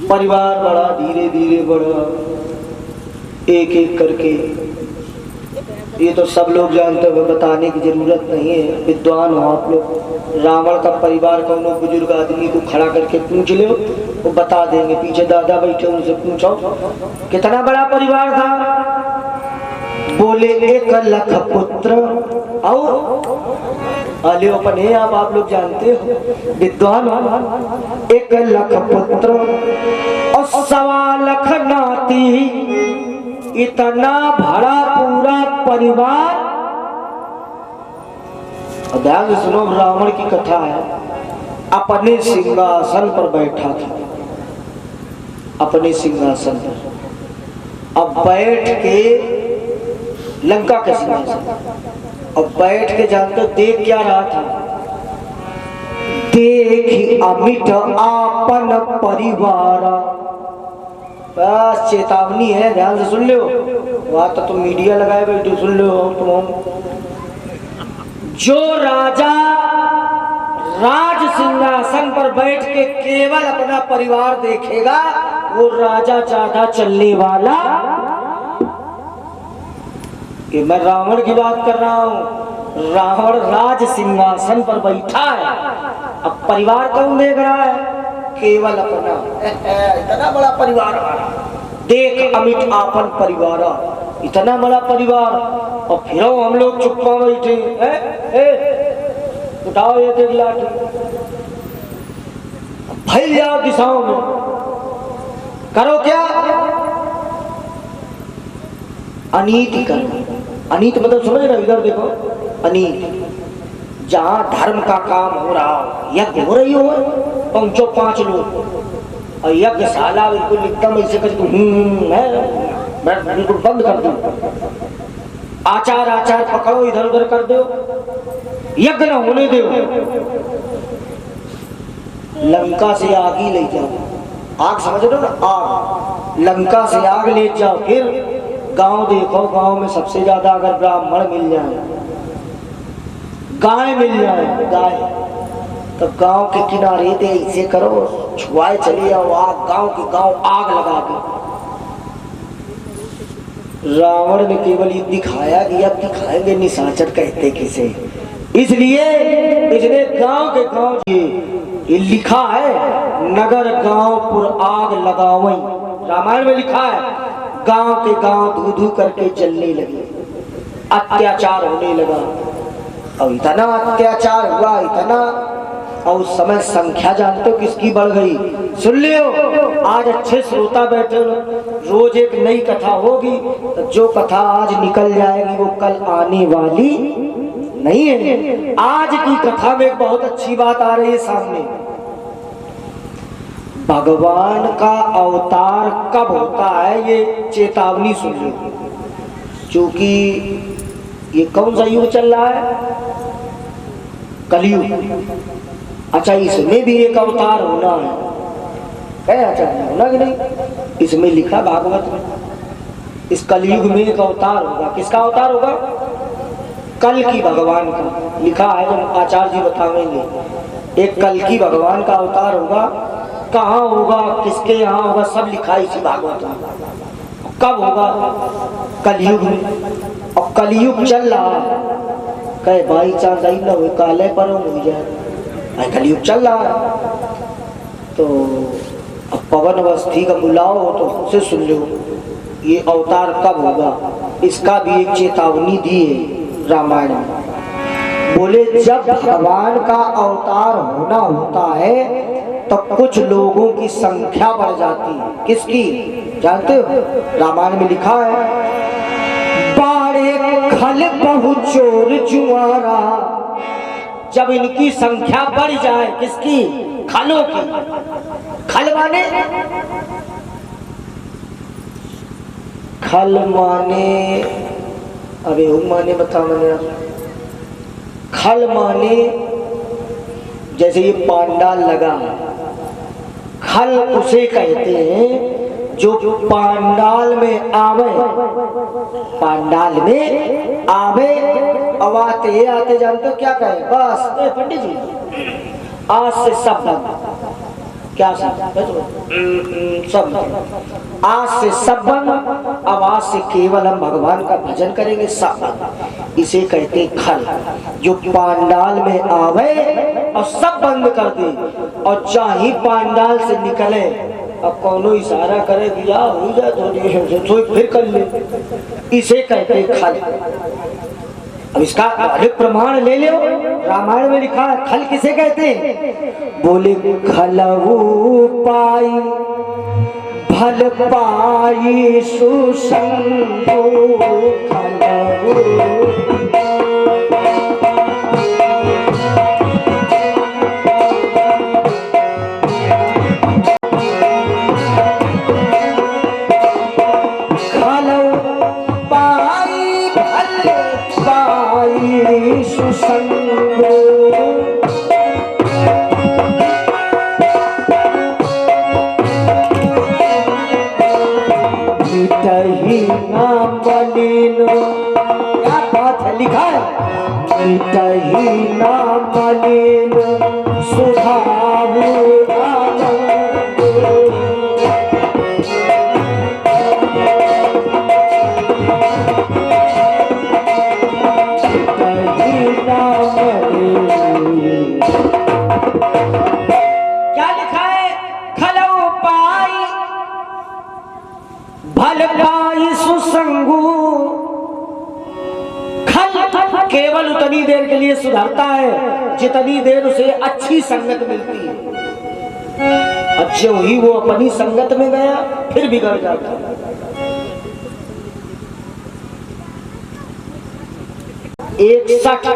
परिवार बड़ा, धीरे धीरे बड़ा, एक एक करके। ये तो सब लोग जानते हो, बताने की जरूरत नहीं है, विद्वान हो आप लोग। रावण का परिवार कौन बुजुर्ग आदमी को खड़ा करके पूछ लो, वो बता देंगे। पीछे दादा बैठे उनसे पूछो कितना बड़ा परिवार था। बोले 1 लाख पुत्र और अले अपने आप लोग जानते हो, विद्वान हो। 1 लाख पुत्र और 1.25 लाख नाती, इतना बड़ा पूरा परिवार। ध्यान से सुनो, रावण की कथा है। अपने सिंहासन पर बैठा था, अपने सिंहासन पर। अब बैठ के लंका के सिंहासन, अब बैठ के जानते हो देख क्या रहा था? देख अमिट आपन परिवार। बस चेतावनी है, ध्यान से सुन लो। वहां तो तुम मीडिया लगाए बैठे, सुन लो तुम। जो राजा राज सिंहासन पर बैठ के केवल अपना परिवार देखेगा, वो राजा ज्यादा चलने वाला। ये मैं रावण की बात कर रहा हूँ। रावण राज सिंहासन पर बैठा है, अब परिवार कौन देख रहा है? केवल अपना। इतना बड़ा परिवार हमारा, देख अमिट आपन परिवार, इतना बड़ा परिवार। और फिर हम लोग चुप्पा बैठे, उठाओ ये देख लाठी, फैल जाओ दिशाओं में, करो क्या? अनीति करना। अनीति मतलब समझ रहे? इधर देखो, अनीति जहाँ धर्म का काम हो रहा हो, यज्ञ हो रही हो, पहुंचो 5 लोग और यज्ञशाला बिल्कुल एकदम ऐसे कर बिल्कुल बंद कर दो। आचार पकड़ो, इधर उधर कर दो। यज्ञ न होने दो, लंका से आग ही ले जाओ। आग समझ लो ना, आग, लंका से आग ले जाओ। फिर गांव देखो, गांव में सबसे ज्यादा अगर ब्राह्मण मिल जाए, गाय मिल जाए, गाय, तो गांव के किनारे दे ऐसे करो, छुआए चले जाओ आग, गांव के गांव आग लगा के। रावण ने केवल ये दिखाया कि अब दिखाएंगे निशाचर कहते किसे, इसलिए इसने गांव के गांव ये लिखा है, नगर गांव पुर आग लगावई। रामायण में लिखा है, गांव के गांव धू धू करके जलने लगे, अत्याचार होने लगा। और इतना अत्याचार हुआ, इतना, और उस समय संख्या जानते हो किसकी बढ़ गई? सुन लियो, आज अच्छे श्रोता बैठे हो, रोज एक नई कथा होगी, तो जो कथा आज निकल जाएगी वो कल आने वाली नहीं है। आज की कथा में बहुत अच्छी बात आ रही है सामने। भगवान का अवतार कब होता है ये चेतावनी सुन लो, क्योंकि ये कौन सा युग चल रहा है? कलयुग। अच्छा, इसमें भी एक अवतार होना है, क्या अच्छा होना कि नहीं? इसमें लिखा भागवत में, इस कलयुग में एक अवतार होगा। किसका अवतार होगा? कल की भगवान का लिखा है, जो आचार्य जी बताएंगे। एक कल की भगवान का अवतार होगा, कहाँ होगा, किसके यहाँ होगा, सब लिखा है इसी भागवत में। कब होगा? कलयुग में। और कलयुग चल रहा है, कहे भाई चांद न हो काले पर हो जाए, कलयुग चल रहा है। तो अब पवन अवस्थी का बुलाओ तो हमसे सुन लो, ये अवतार कब होगा, इसका भी एक चेतावनी दी है रामायण में। बोले जब भगवान का अवतार होना होता है तो कुछ लोगों की संख्या बढ़ जाती है। किसकी जानते हो? रामायण में लिखा है, बाड़े खल बहु चोर जुआरा। जब इनकी संख्या बढ़ जाए, किसकी? खलों की। खल माने, खल माने, अबे माने बता मैंने। खल माने जैसे ये पांडाल लगा, खल उसे कहते हैं जो पांडाल में आवे, पांडाल में आवे। अब आते आते जानते हो क्या कहे? बस पंडित जी आज से सब बंद। क्या सब? आज से सब बंद, अब आज से केवल हम भगवान का भजन करेंगे, सब बंद। इसे कहते खल, जो पांडाल में आवे और सब बंद कर दे, और चाहे पांडाल से निकले, अब कौनो इशारा करे दिया हो जाए तो फिर कर ले, इसे कहते खल। अब इसका अधिक प्रमाण ले लो, रामायण में लिखा है खल किसे कहते हैं? बोले खलऊ पाई भल पाई सुसंगो खलऊ। लिखा है, क्या लिखा है? खलो पाई भल पाई सुसंगू। केवल उतनी देर के लिए सुधरता है जितनी देर उसे अच्छी संगत मिलती है। अच्छे ही वो अपनी संगत में गया फिर बिगड़ जाता है। एक सठ,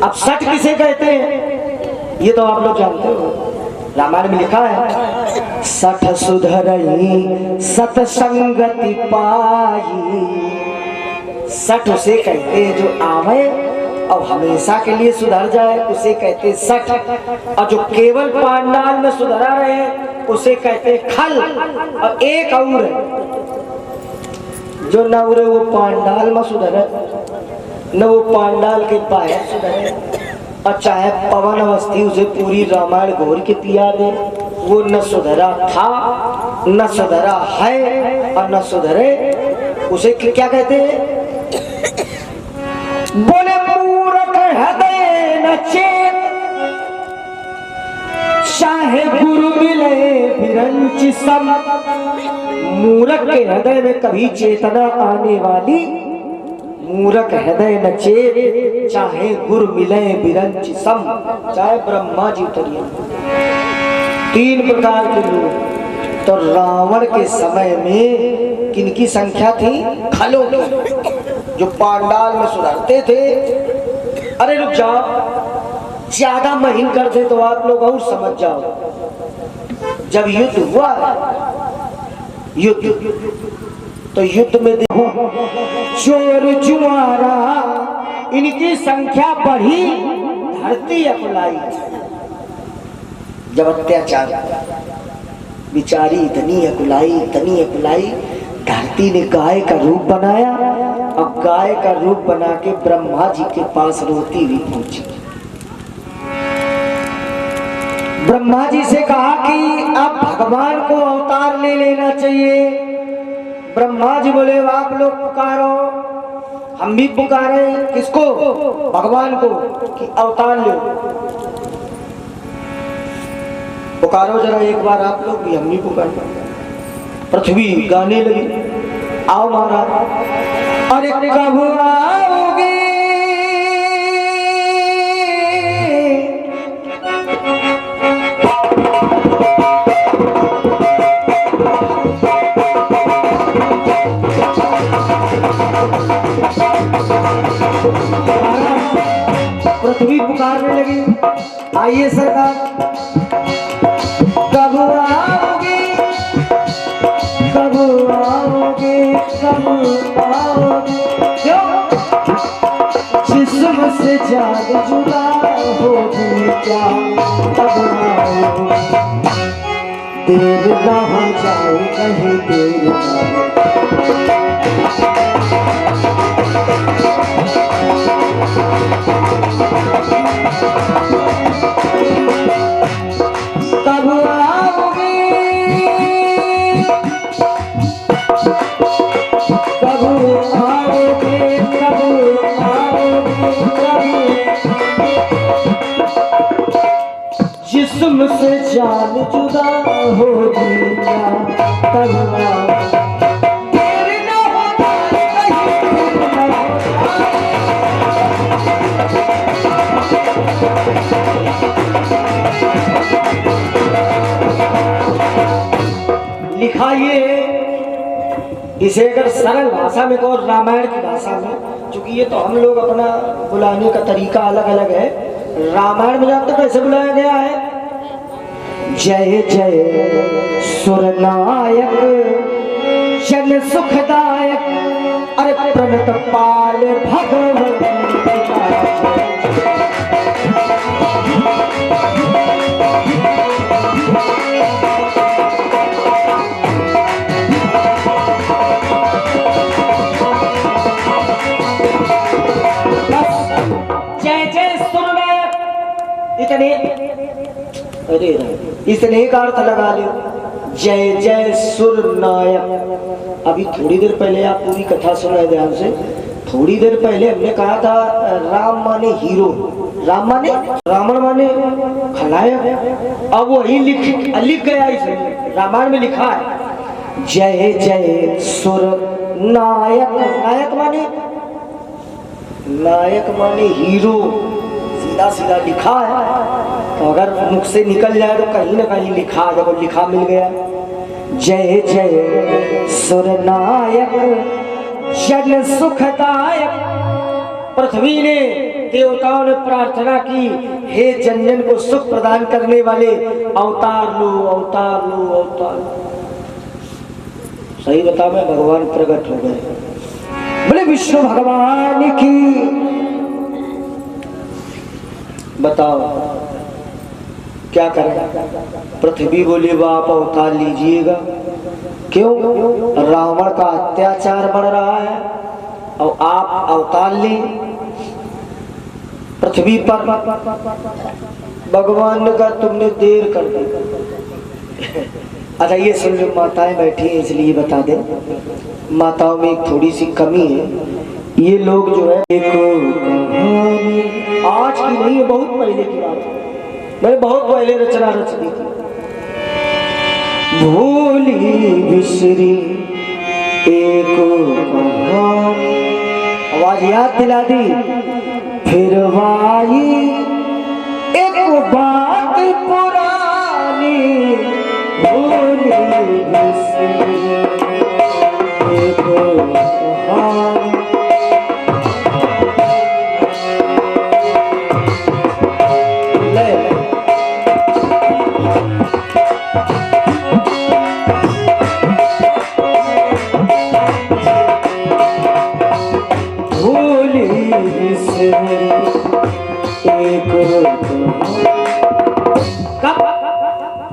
अब सठ किसे कहते हैं ये तो आप लोग जानते हो, रामायण में लिखा है, सठ सुधरई सतसंगति पाई। सठ उसे कहते हैं जो आवे अब हमेशा के लिए सुधर जाए उसे कहते सठ, और जो केवल पांडाल में सुधरा रहे उसे कहते खल। और एक और है जो न उरे वो पांडाल में सुधरे न वो पांडाल के बाहर सुधरे, और चाहे पवन अवस्थी उसे पूरी रामायण घोर के पिया दे, वो न सुधरा था न सुधरा है और न सुधरे। उसे क्या कहते हैं? बोले मूर्ख हृदय न चेत, चाहे गुरु मिले विरंच सम। मूर्ख के हृदय में कभी चेतना आने वाली, मूर्ख हृदय न चेत, चाहे गुरु मिले विरंच सम। चाहे ब्रह्मा जी उतरिए, तीन प्रकार के लोग। तो रावण के समय में किनकी संख्या थी? खलों की, जो पांडाल में सुधरते थे। अरे रुक जाओ, ज्यादा महीन कर दे तो आप लोग और समझ जाओ। जब युद्ध हुआ, युद्ध तो युद्ध में देखो चोर जुआरा इनकी संख्या बढ़ी, धरती अकुलाई। जब अत्याचार बिचारी इतनी अकुलाई, धरती ने गाय का रूप बनाया, अब गाय का रूप बना के ब्रह्मा जी के पास रोती हुई पहुंची। ब्रह्मा जी से कहा कि अब भगवान को अवतार ले लेना चाहिए। ब्रह्मा जी बोले आप लोग पुकारो, हम भी पुकारे। किसको? भगवान को, कि अवतार लो। पुकारो जरा एक बार आप लोग भी, हम भी पुकारो। पृथ्वी गाने लगी, आओ महाराज। अरे कब आओगे पृथ्वी पुकारने लगी, आइए सरकार। कब आओगे, कब आओगे, कब आओगे? क्यों? जिस्म से जान जुदा होगी क्या, तब आओगे। देर ना हो जाए कहीं, देर ना कब आओगे, कब आओगे, कब आओगे, जिस्म से जान जुदा होगी क्या, तब आओगे। लिखा ये, इसे अगर सरल भाषा में और रामायण की भाषा में, क्योंकि ये तो हम लोग अपना बुलाने का तरीका अलग अलग है। रामायण में जानते कैसे बुलाया गया है? जय जय सुरनायक जन सुखदायक, अरे प्रणत पाल भगवती। इतने का अर्थ लगा लो, जय जय सुर नायक। अभी थोड़ी देर पहले आप पूरी कथा सुन रहे ध्यान से। थोड़ी देर पहले हमने कहा था राम माने हीरो, राम माने रावण माने खलनायक। अब वही लिख गया, इसे रामायण में लिखा है जय जय सुर नायक। नायक माने हीरो, सीधा सीधा लिखा है। तो अगर मुख से निकल जाए तो कहीं ना कहीं लिखा, जब लिखा मिल गया। जय जय सुरनायक जन सुखदायक। पृथ्वी ने, देवताओं ने प्रार्थना की, हे जन जन को सुख प्रदान करने वाले, अवतार लो, अवतार लो, अवतार। सही बता, मैं भगवान प्रकट हो गए। बोले विष्णु भगवान की। बताओ क्या करें? पृथ्वी बोली आप अवतार लीजिएगा। क्यों? रावण का अत्याचार बढ़ रहा है और आप अवतार लें पृथ्वी पर। भगवान ने कहा तुमने देर कर दी। अच्छा ये सुन लो, माताएं बैठी हैं इसलिए बता दें, माताओं में एक थोड़ी सी कमी है। ये लोग जो है एक आज की नहीं है, बहुत पहले की बात है, मैंने बहुत पहले रचना रच दी थी। भूली बिसरी एक कहानी, आवाज याद दिला दी। फिर वाई एक बात पुरानी, भूली बिसरी एक कहानी।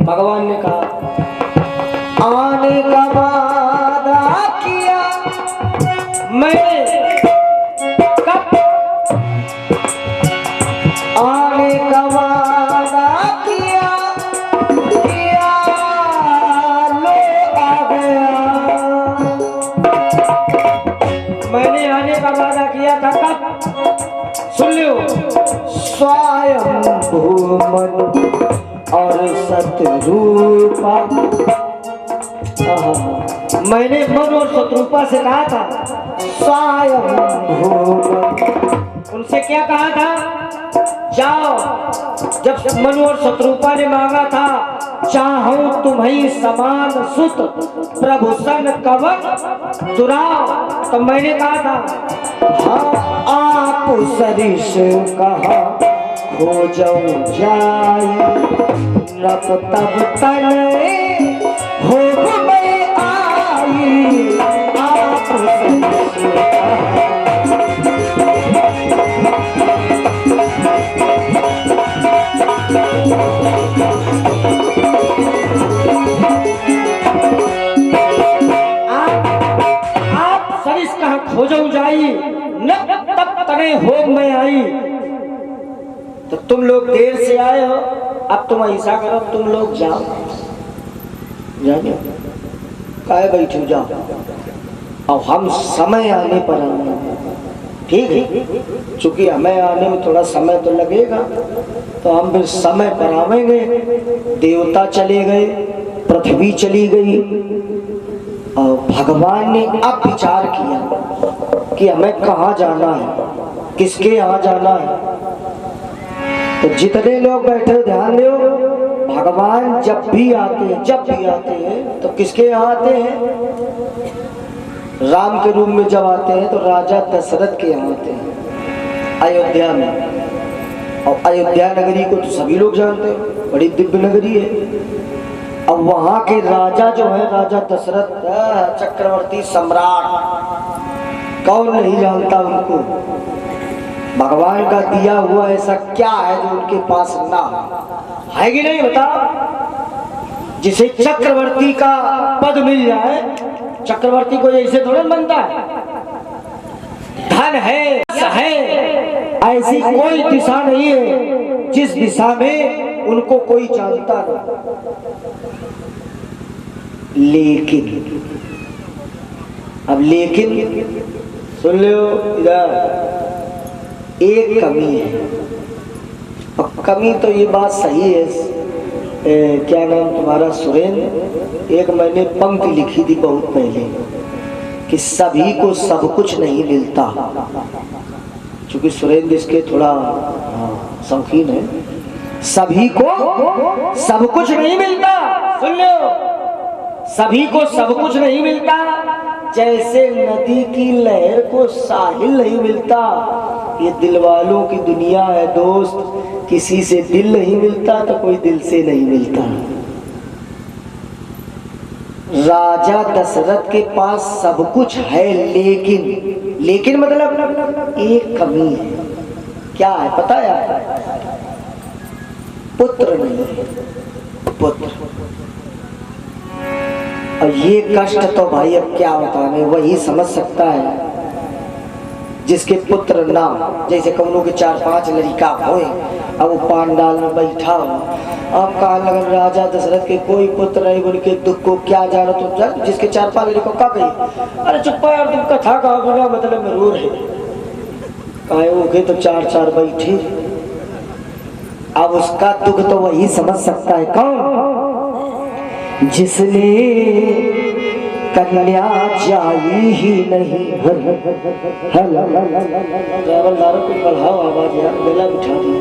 भगवान ने कहा आने का वादा किया मैंने, कब आने का वादा किया, लो आ गया। मैंने आने का वादा किया था कब? सुन लो, स्वयं भूमन और सतरूपा। मैंने मन और शत्रुपा से कहा था स्वयं भूमन, उनसे क्या कहा था? जाओ, जब मनु और शत्रुपा ने मांगा था चाहूं तुम्हें समान सुत प्रभु सन कवन दुराव, तो मैंने कहा था हाँ आप सरिष कहा हो जाऊं जाई, नब तब तने हो मैं आई। आप सरिष कहा हो जाऊं जाई, न तब तने हो मैं आई। तो तुम लोग देर से आए हो, अब तुम ऐसा करो तुम लोग जाओ, जाओ काहे बैठे जाओ, अब हम समय आने पर आए, ठीक है? चूंकि हमें आने में थोड़ा समय तो लगेगा, तो हम फिर समय पर आवेंगे। देवता चले गए, पृथ्वी चली गई, और भगवान ने अब विचार किया कि हमें कहाँ जाना है, किसके यहाँ जाना है। तो जितने लोग बैठे हो ध्यान दो, भगवान जब भी आते हैं तो किसके यहाँ आते हैं? राम के रूप में जब आते हैं तो राजा दशरथ के यहाँ आते हैं, अयोध्या में। और अयोध्या नगरी को तो सभी लोग जानते हो, बड़ी दिव्य नगरी है। अब वहां के राजा जो है राजा दशरथ चक्रवर्ती सम्राट, कौन नहीं जानता उनको? भगवान का दिया हुआ ऐसा क्या है जो उनके पास ना है कि नहीं? बताओ। जिसे चक्रवर्ती का पद मिल जाए, चक्रवर्ती को ऐसे थोड़ा बनता है। धन है ऐसी कोई दिशा नहीं है जिस दिशा में उनको कोई जानता नहीं। लेकिन सुन लो इधर, एक कमी है। और कमी तो ये बात सही है, क्या नाम तुम्हारा? सुरेंद्र। एक मैंने पंक्ति लिखी थी बहुत पहले कि सभी को सब कुछ नहीं मिलता, क्योंकि सुरेंद्र इसके थोड़ा शौकीन है। सभी को सब कुछ नहीं मिलता, सुन लो, सभी को सब कुछ नहीं मिलता। जैसे नदी की लहर को साहिल नहीं मिलता, ये दिल वालों की दुनिया है दोस्त। किसी से दिल नहीं मिलता तो कोई दिल से नहीं मिलता। राजा दशरथ के पास सब कुछ है, लेकिन मतलब एक कमी है। क्या है पता है? पुत्र नहीं, पुत्र। और ये कष्ट तो भाई अब क्या बताने, वही समझ सकता है जिसके पुत्र ना। जैसे कौनों के 4-5 लड़का हो, अब वो पांडाल में बैठा हो, अब कहा लगन राजा दशरथ के कोई पुत्र नहीं, उनके दुख को क्या जानो तुम। जिसके 4-5 लड़कों का कही, अरे चुप यार, तुम कथा का बिना मतलब में रो रहे कहे ओके तो 4-4 बैठे। अब उसका दुख तो वही समझ सकता है, कौन? जिसने कन्या जाई ही नहीं। ड्राइवर दारू को बढ़ाओ आवाज यार, गला बिठा दिया,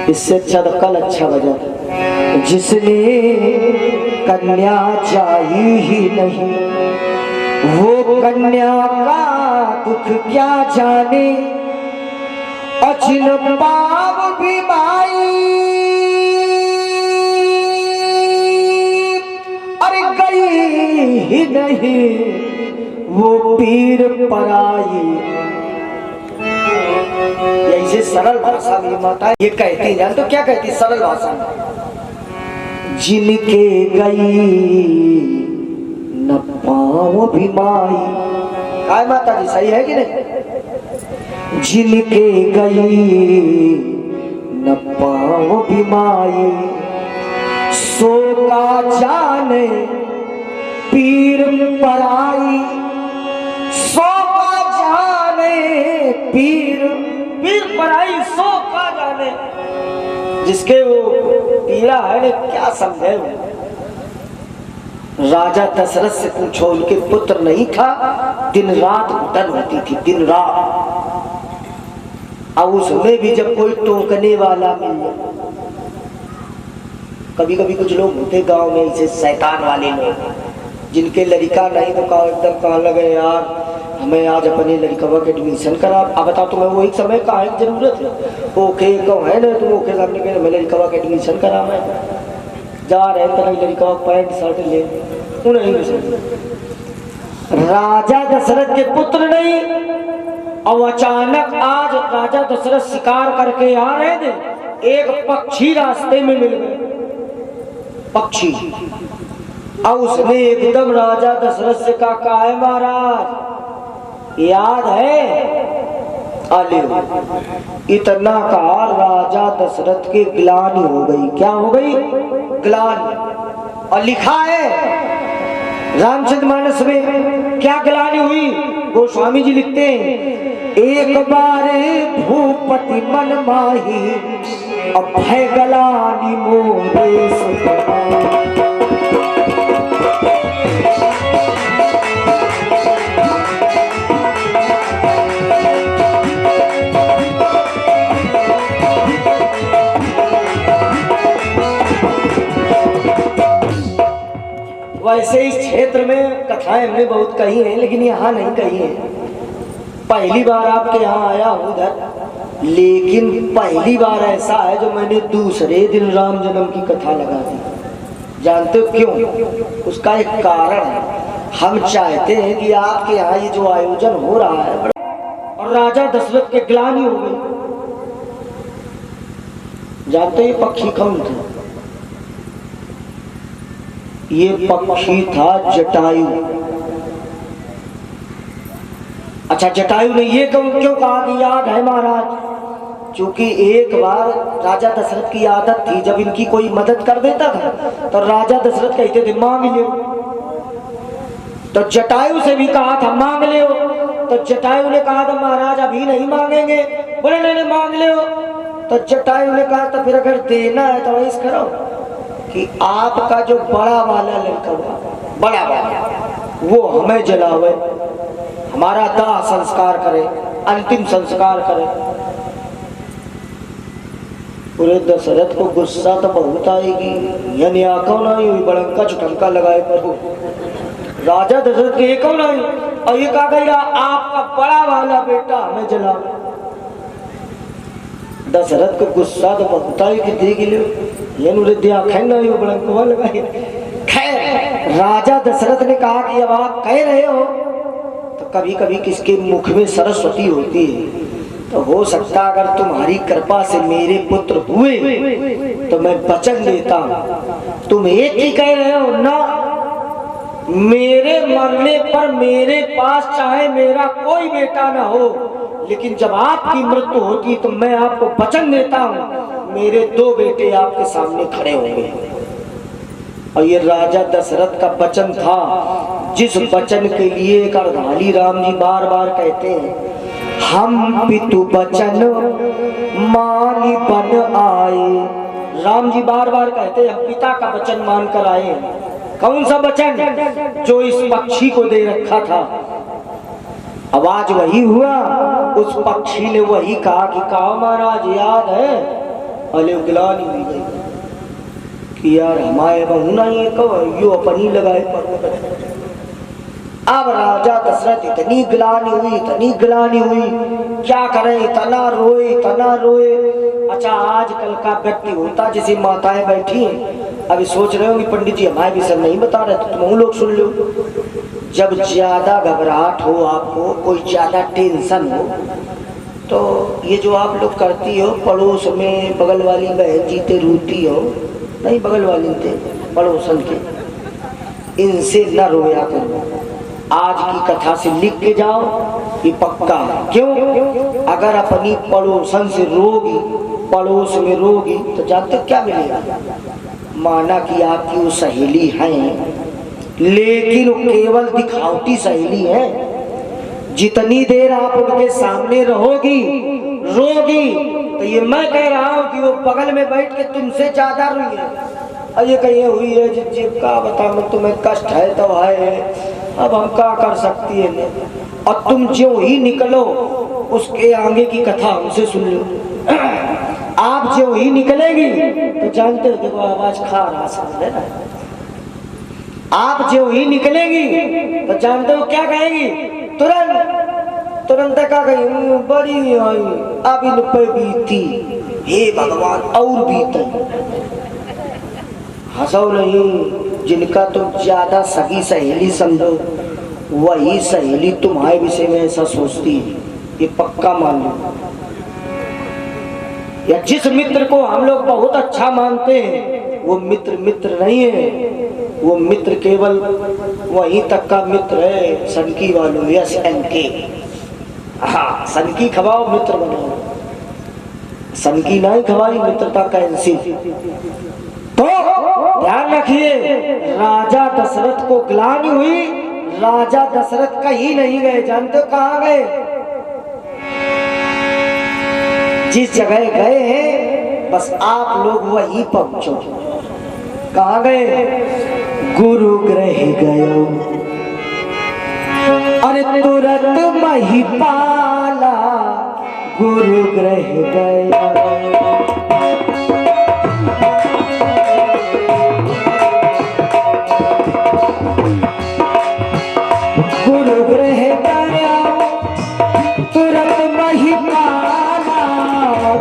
इससे अच्छा तो कल अच्छा बजा था। जिसने कन्या जाई ही नहीं, वो कन्या का दुख क्या जाने। अजिन पाव भी माई, अरे गई ही नहीं, वो पीर पराई। ऐसे सरल भाषा में माता ये कहती जान तो क्या कहती सरल भाषा में, जिनके गई न पाँव भी माई। काय माता जी सही है कि नहीं? जिनके गई न पाँव भी माई, सो का जाने पीर पराई। सो का जाने पीर पराई, सो का जाने। जिसके वो पीड़ा है क्या समझे। राजा दशरथ से पूछो, उनके पुत्र नहीं था, दिन रात घुटन होती थी, दिन रात। अब उसमें भी जब कोई टोकने वाला मिल जाए, कभी कभी कुछ लोग होते गांव में ऐसे शैतान वाले लोग, जिनके लड़का नहीं तो कहा एकदम कहा लगे यार हमें आज अपने लड़का का एडमिशन करा। अब बताओ तुम्हें वो एक समय का है जरूरत है, ओके कहो है ना तुम ओके सामने कहे मैं लड़का का एडमिशन करा, मैं जा रहे तो नहीं लड़का पैंट शर्ट ले उन्हें। राजा दशरथ के पुत्र नहीं, और अचानक आज राजा दशरथ शिकार करके आ रहे थे, एक पक्षी रास्ते में मिल गए, पक्षी। अब उसने एकदम राजा दशरथ से कहा है महाराज याद है? अले इतना कहा राजा दशरथ के ग्लानि हो गई। क्या हो गई? ग्लानि। और लिखा है रामचरितमानस में क्या ग्लानि हुई, गोस्वामी जी लिखते हैं, एक बार भूपति मन माही, अब है ग्लानि मोरे सुतनाई। वैसे इस क्षेत्र में कथाएं हमने बहुत कही हैं, लेकिन यहाँ नहीं कही है। पहली बार आपके यहाँ आया हूँ उधर, लेकिन पहली बार ऐसा है जो मैंने दूसरे दिन राम जन्म की कथा लगा दी। जानते हो क्यों? उसका एक कारण है। हम चाहते हैं कि आपके यहाँ ये जो आयोजन हो रहा है, और राजा दशरथ के ग्लानि हो गई। जानते ये पक्षी कौन था? ये पक्षी था जटायु। अच्छा जटायु ने ये क्यों कहा कि याद है महाराज? क्योंकि एक बार राजा दशरथ की आदत थी, जब इनकी कोई मदद कर देता था तो राजा दशरथ कहते थे मांग लियो। तो जटायु से भी कहा था मांग लियो, तो जटायु ने कहा था महाराज अभी नहीं मांगेंगे। बोले नहीं मांग लियो। तो जटायु ने कहा तो फिर अगर देना है तो ऐसा करो कि आपका जो बड़ा वाला लड़का बड़ा वाला वो हमें जलावे, हमारा दाह संस्कार करे, अंतिम संस्कार करे। पूरे दशरथ को गुस्सा तो बहुत आएगी, यानी आंखों नहीं हुई बड़ंका चुटंका लगाए प्रभु। राजा दशरथ के कौन आई और ये कहा गया आपका बड़ा वाला बेटा हमें जलावे। दशरथ को गुस्सा तो बहुत आई कि देख लो खैर राजा दशरथ ने कहा कि अब आप कह रहे हो तो कभी कभी किसके मुख में सरस्वती होती है, तो हो सकता अगर तुम्हारी कृपा से मेरे पुत्र हुए तो मैं वचन देता हूं। तुम एक ही कह रहे हो ना, मेरे मरने पर मेरे पास चाहे मेरा कोई बेटा ना हो, लेकिन जब आपकी मृत्यु होती तो मैं आपको वचन देता हूं मेरे 2 बेटे आपके सामने खड़े होंगे। और ये राजा दशरथ का वचन था, जिस वचन के लिए एक अर्धाली राम जी बार बार कहते हैं, हम पितु वचन मानी बन आए। राम जी बार बार कहते हैं हम पिता का वचन मान कर आए। कौन सा वचन? जो इस पक्षी को दे रखा था। आवाज वही हुआ, उस पक्षी ने वही कहा कि कहा महाराज याद है? अले गिलानी हुई गई कि यार हमारे बहू नहीं है, यो अपनी लगाए पर। अब राजा दशरथ इतनी गिलानी हुई, क्या करें, इतना रोए। अच्छा, आजकल का व्यक्ति होता जैसे माताएं बैठी हैं, अभी सोच रहे हो कि पंडित जी हमारे विषय नहीं बता रहे, तो तुम लोग सुन लो। जब ज्यादा घबराहट हो, आपको कोई ज्यादा टेंशन हो, तो ये जो आप लोग करती हो, पड़ोस में बगल वाली बहन जी ते रोती हो, नहीं बगल वाली थे पड़ोसन के, इनसे न रोया करो। आज की कथा से लिख के जाओ, ये पक्का। क्यों? अगर अपनी पड़ोसन से रोगी, पड़ोस में रोगी, तो जानते क्या मिलेगा? माना कि आपकी वो सहेली है, लेकिन वो केवल दिखावटी सहेली है। जितनी देर आप उनके सामने रोगी, तो ये मैं कह रहा हूँ कि वो बगल में बैठ के तुमसे ज्यादा रोई है। और ये कहीं हुई है जीव का बता, मैं तुम्हें कष्ट है तो है, अब हम क्या कर सकती है। और तुम जो ही निकलो, उसके आगे की कथा हमसे सुन लो। आप जो ही निकलेगी तो जानते हो, देखो आवाज खा रहा है ना, आप जो ही निकलेगी तो जानते हो क्या कहेगी? तुरंत क्या कहेगी? बड़ी अब इन पे बीती, हे भगवान और बीते। हंसो नहीं, जिनका तुम ज्यादा सगी सहेली समझो, वही सहेली तुम्हारे विषय में ऐसा सोचती है, ये पक्का मान लो। या जिस मित्र को हम लोग बहुत अच्छा मानते हैं, वो मित्र नहीं है, वो मित्र केवल वहीं तक का मित्र है। सनकी वालों, यस एनके, हाँ सनकी खवाओ मित्र बनाओ, सनकी नहीं खवाई मित्रता कैंसिल। तो ध्यान रखिए, राजा दशरथ को ग्लानि हुई, राजा दशरथ कहीं नहीं गए। जानते हो कहाँ गए? जिस जगह गए हैं बस आप लोग वहीं पहुंचो। कहाँ गए? गुरु गृह गयो, अरे तुरंत महिपाला गुरु गृह गया। गुरु गृह गया तुरंत महिपाला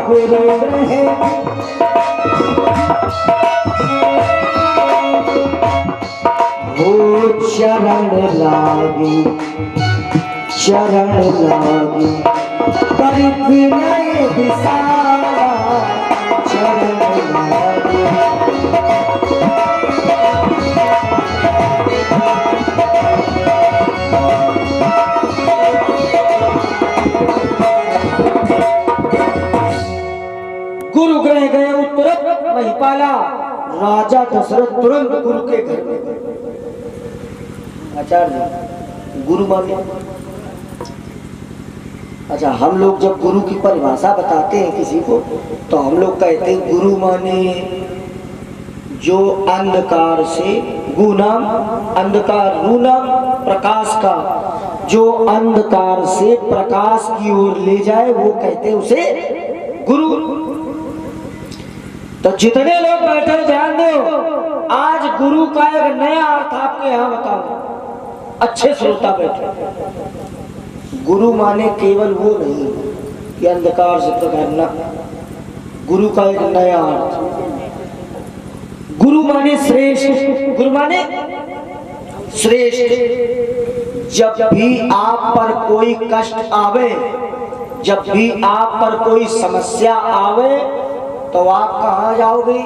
गुरु गृह। हो चरण लागी करी विनय विसारा चरण लागी। गुरु गृह गए तुरंत महिपाला, राजा दशरथ तुरंत गुरु के घर में गए। आचार्य गुरु माने, अच्छा हम लोग जब गुरु की परिभाषा बताते हैं किसी को, तो हम लोग कहते हैं गुरु माने जो अंधकार से, गुनाम अंधकार, रूनाम प्रकाश का, जो अंधकार से प्रकाश की ओर ले जाए, वो कहते हैं उसे गुरु। तो जितने लोग बैठे ध्यान दो, आज गुरु का एक नया अर्थ आपके यहाँ बताऊंगा, अच्छे श्रोता बैठे। गुरु माने केवल वो नहीं कि अंधकार से प्रकाशना, गुरु का एक नया अर्थ। गुरु माने श्रेष्ठ, गुरु माने श्रेष्ठ। जब भी आप पर कोई कष्ट आवे, जब भी आप पर कोई समस्या आवे तो आप कहाँ जाओगे?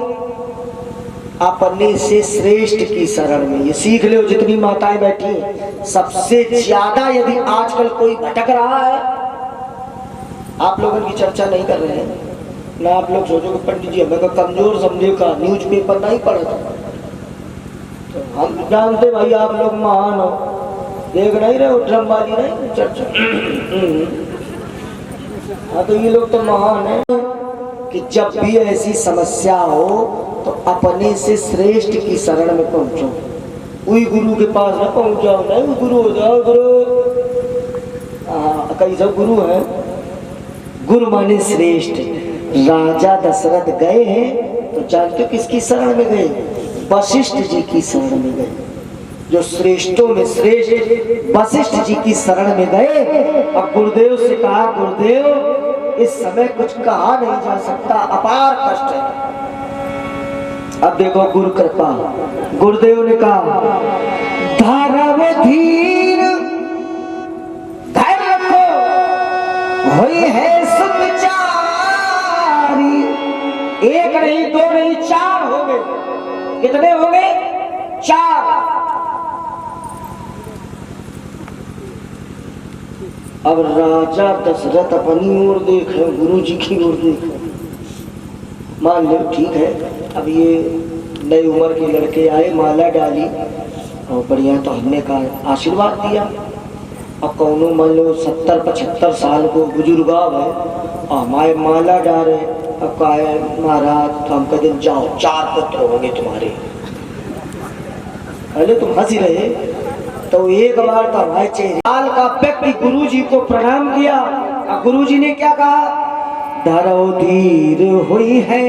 अपने से श्रेष्ठ की शरण में। ये सीख लो जितनी माताएं बैठी हैं, सबसे ज्यादा यदि आजकल कोई भटक रहा है, आप लोगों की चर्चा नहीं कर रहे हैं ना, आप लोग सोचो कि पंडित जी हमें तो कमजोर समझे का, न्यूज पेपर नहीं पढ़ा था, तो हम जानते भाई आप लोग महान हो, देख नहीं रहे हो ड्रम वाली नहीं चर्चा। हाँ तो ये लोग तो महान है कि जब भी ऐसी समस्या हो तो अपने से श्रेष्ठ की शरण में पहुंचो। कोई गुरु के पास ना पहुंच जाओ, नहीं गुरु हो जाओ गुरु। कई सब गुरु हैं, गुरु माने श्रेष्ठ। राजा दशरथ गए हैं तो जानते हो किसकी शरण में गए? वशिष्ठ जी की शरण में गए, जो श्रेष्ठों में श्रेष्ठ वशिष्ठ जी की शरण में गए। अब गुरुदेव से कहा, गुरुदेव इस समय कुछ कहा नहीं जा सकता, अपार कष्ट है। अब देखो गुरु कृपा, गुरुदेव ने कहा धाराव धीर धैर्य रखो, हुई है सुतचारी। एक नहीं दो नहीं चार हो गए। कितने हो गए? चार। अब राजा दशरथ अपनी ओर देखे, गुरु जी की ओर देखे। मान लो ठीक है, अब ये नई उम्र के लड़के आए, माला डाली और बढ़िया, तो हमने कहा आशीर्वाद दिया। अब कौनो मान लो 70-75 साल को बुजुर्ग है, हमारे माला डाले, अब कहा महाराज तो हम कहते जाओ 4 पुत्र होंगे तुम्हारे। पहले तुम हंसी रहे, तो एक बार तो हमारे चेहरे का व्यक्ति गुरु जी को प्रणाम किया। अब गुरु जी ने क्या कहा? धरो धीर हुई है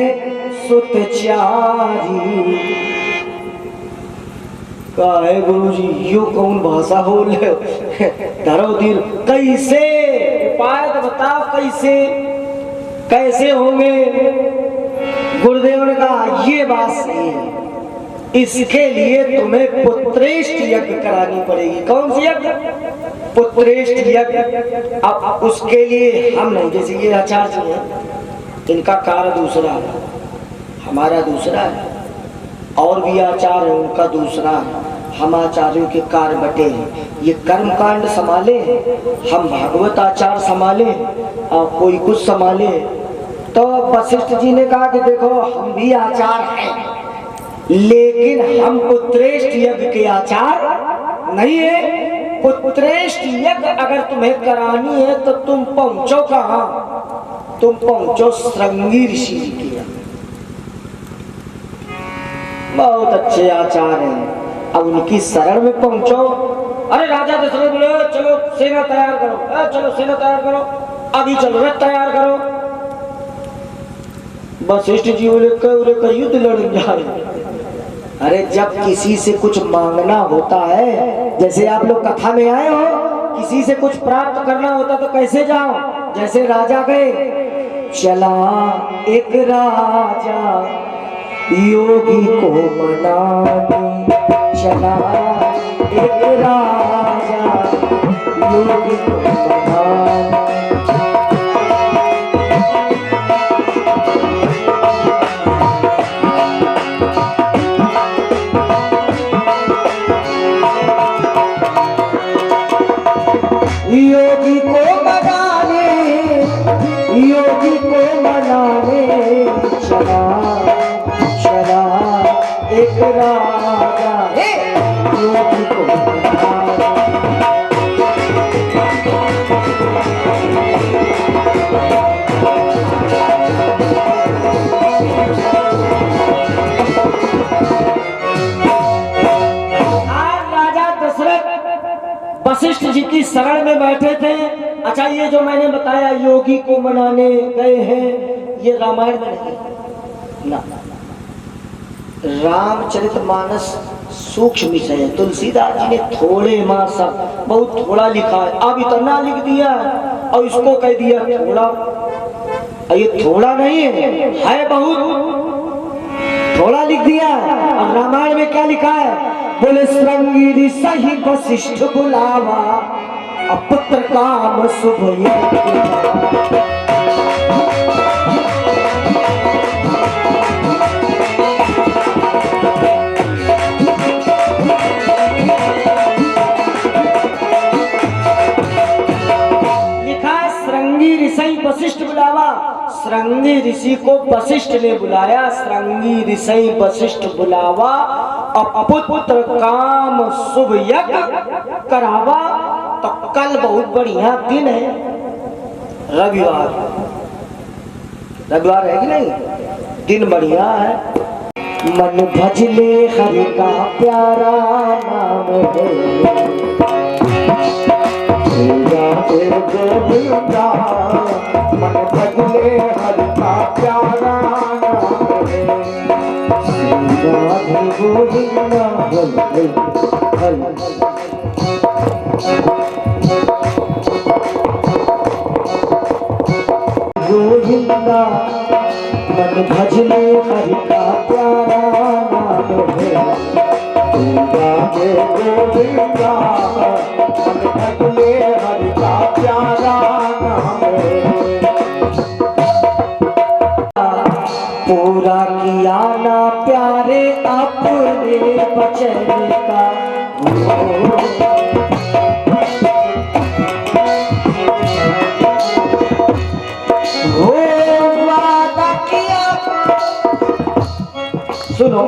सुतचारी। कहा है गुरु जी यो कौन भाषा बोल रहे हो? धरो धीर कैसे? उपाय तो बताओ कैसे, कैसे होंगे? गुरुदेव ने कहा ये बात सही है, इसके लिए तुम्हें पुत्रेष्ठ यज्ञ करानी पड़ेगी। कौन सी यज्ञ? पुत्रेष्ठ यज्ञ। अब उसके लिए हम नहीं, जैसे ये आचार्य हैं, इनका कार्य दूसरा है, हमारा दूसरा है, और भी आचार्य है उनका दूसरा है। हम आचार्यों के कार्य बटे हैं, ये कर्म कांड संभाले, हम भागवत आचार संभाले और कोई कुछ संभाले। तो वशिष्ठ जी ने कहा कि देखो हम भी आचार हैं, लेकिन हम पुत्रेष्ठ यज्ञ के आचार नहीं है। पुत्रेष्ठ यज्ञ अगर तुम्हें करानी है तो तुम पहुंचो कहाँ? तुम पहुंचो श्रृंगी ऋषि के यहाँ। बहुत अच्छे आचार हैं, अब उनकी शरण में पहुंचो। अरे राजा दशरथ बोले चलो सेना तैयार करो, चलो सेना तैयार करो, अभी चलो रथ तैयार करो। वशिष्ठ जी बोले का युद्ध लड़ने जा रहे। अरे जब किसी से कुछ मांगना होता है, जैसे आप लोग कथा में आए हो, किसी से कुछ प्राप्त करना होता तो कैसे जाओ? जैसे राजा गए, चला एक राजा योगी को मनाने, चला एक राजा योगी को मनाने। योगी को मनाने, योगी को मनाने चला, चला एक राजा योगी को मनाने। आज राजा दशरथ वशिष्ठ जी की शरण में बैठे थे। अच्छा ये जो मैंने बताया योगी को मनाने गए हैं, ये रामायण में नहीं ना, रामचरितमानस सूक्ष्म विषय है। तुलसीदास जी ने थोड़े माँ सब बहुत थोड़ा लिखा है, अब इतना लिख दिया और इसको कह दिया थोड़ा। ये थोड़ा नहीं है बहुत, थोड़ा लिख दिया। और रामायण में क्या लिखा है? बोले श्रृंगी सही वशिष्ठ बुलावा, पुत्र काम शुभ। ऋषि वशिष्ठ बुलावा। श्रृंगी ऋषि को वशिष्ठ ने बुलाया। श्रृंगी ऋषि वशिष्ठ बुलावा, अपुत्र काम शुभ यज्ञ करावा। तो कल बहुत बढ़िया दिन है, रविवार। रविवार है कि नहीं? दिन बढ़िया है। मन भजले हरि का प्यारा नाम है, गोविंदा। मन भजले हरि का प्यारा नाम है, राधे गोविंदा। गोविंदा मन भजले हरि का प्यारा नाम है, राधे गोविंदा। मन भजले हरि का प्यारा नाम है, पूरा किया ना प्यारे अपने बचन का। सुनो,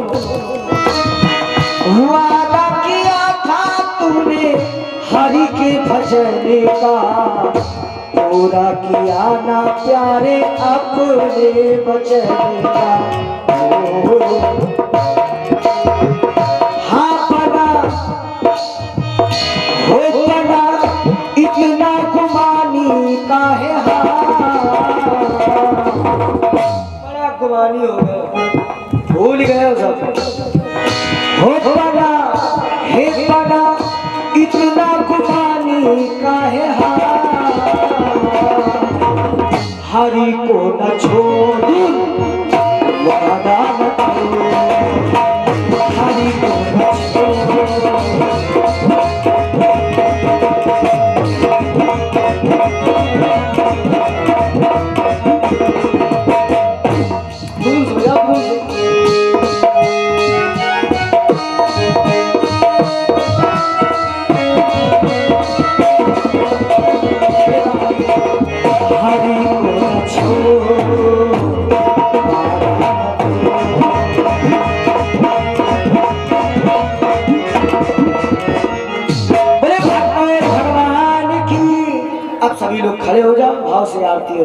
वादा किया था तूने हरि के भजन का, पूरा किया ना प्यारे अपने वचन का। हाँ बना हो बना इतना गुमानी का है। बड़ा गुमानी हो गया, भूल गए सब। हो बना हे बना इतना गुमानी का है। हरि को न छोड़ू वादा न करूं, हरि को न छोड़ू। अब सभी लोग खड़े हो जाओ, भाव से आरती हो।